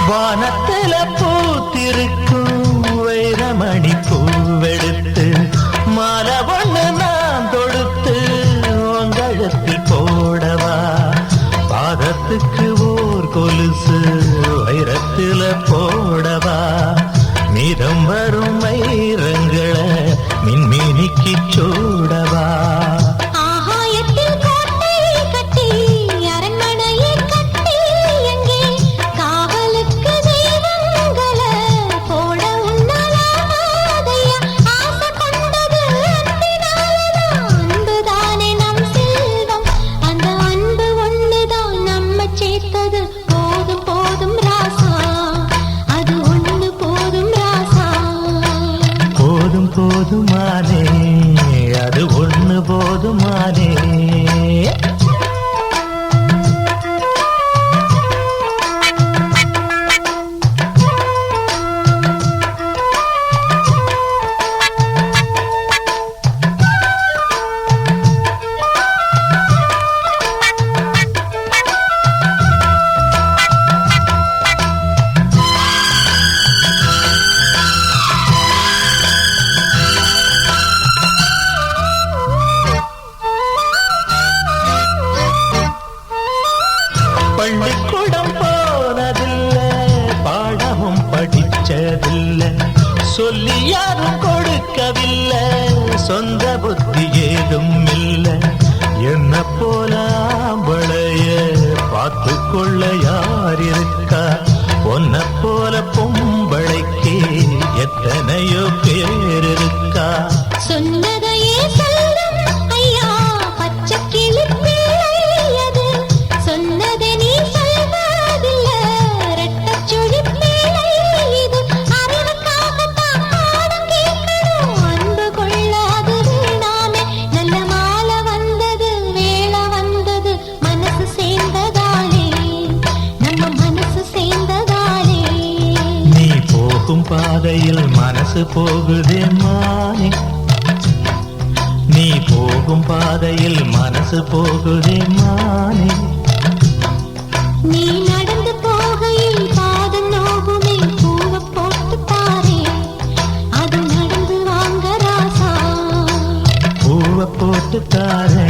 வானத்தில பூத்திருக்கும் வைரமணி பூவெடுத்து மாலை ஒண்ணு நான் தொடுத்து உங்கழுத்தில் போடவா பாதத்துக்கு ஓர் கொலுசு வைரத்தில போடவா மீதம் வரும் வைரங்களை மின்மினிக்கு சூடவா ஆகாயத்தில் கோட்டை கட்டி அரண்மனையை கட்டி எங்கே காவலுக்கு தெய்வங்களை போட உன்னாலாதையா ஆசை கொண்டது அன்பினாலதான் அன்புதானே நம் செல்வம் அந்த அன்பு ஒண்ணுதான் நம்ம சேர்த்தது போதும் போதும் ராசா படிச்சதில்லை சொல்லி யாரும் கொடுக்கவில்லை சொந்த புத்தி ஏதும் இல்லை என்ன போல ஆம்பளைய பார்த்து கொள்ள யார் இருக்கா உன்னை போல பொம்பளைக்கு எத்தனையோ பேர் இருக்கா சொன்னதையே சொல்லும் ஐயா பச்சை கிளி பிள்ளையது சொன்னதை நீ சொல்வதில்ல ரெட்டச்சுழி பிள்ளை இது அறிவுக்காகத்தான் பாடம் கேட்கணும் அன்பு கொள்ளாது வீணாமே நல்ல மாலை வந்தது வேளை வந்தது மனசு சேர்ந்ததாலே நம்ம மனசு சேர்ந்ததாலே நீ போகும் பாதையில் மனசு போகுதே மானே நீ போகும் பாதையில் மனசு போகுதே மானே நீ நடந்து போகையில் பாதம் நோகுமே பூவை போட்டு பாரே அது நடந்து வாங்க ராசா பூவை போட்டு தாரே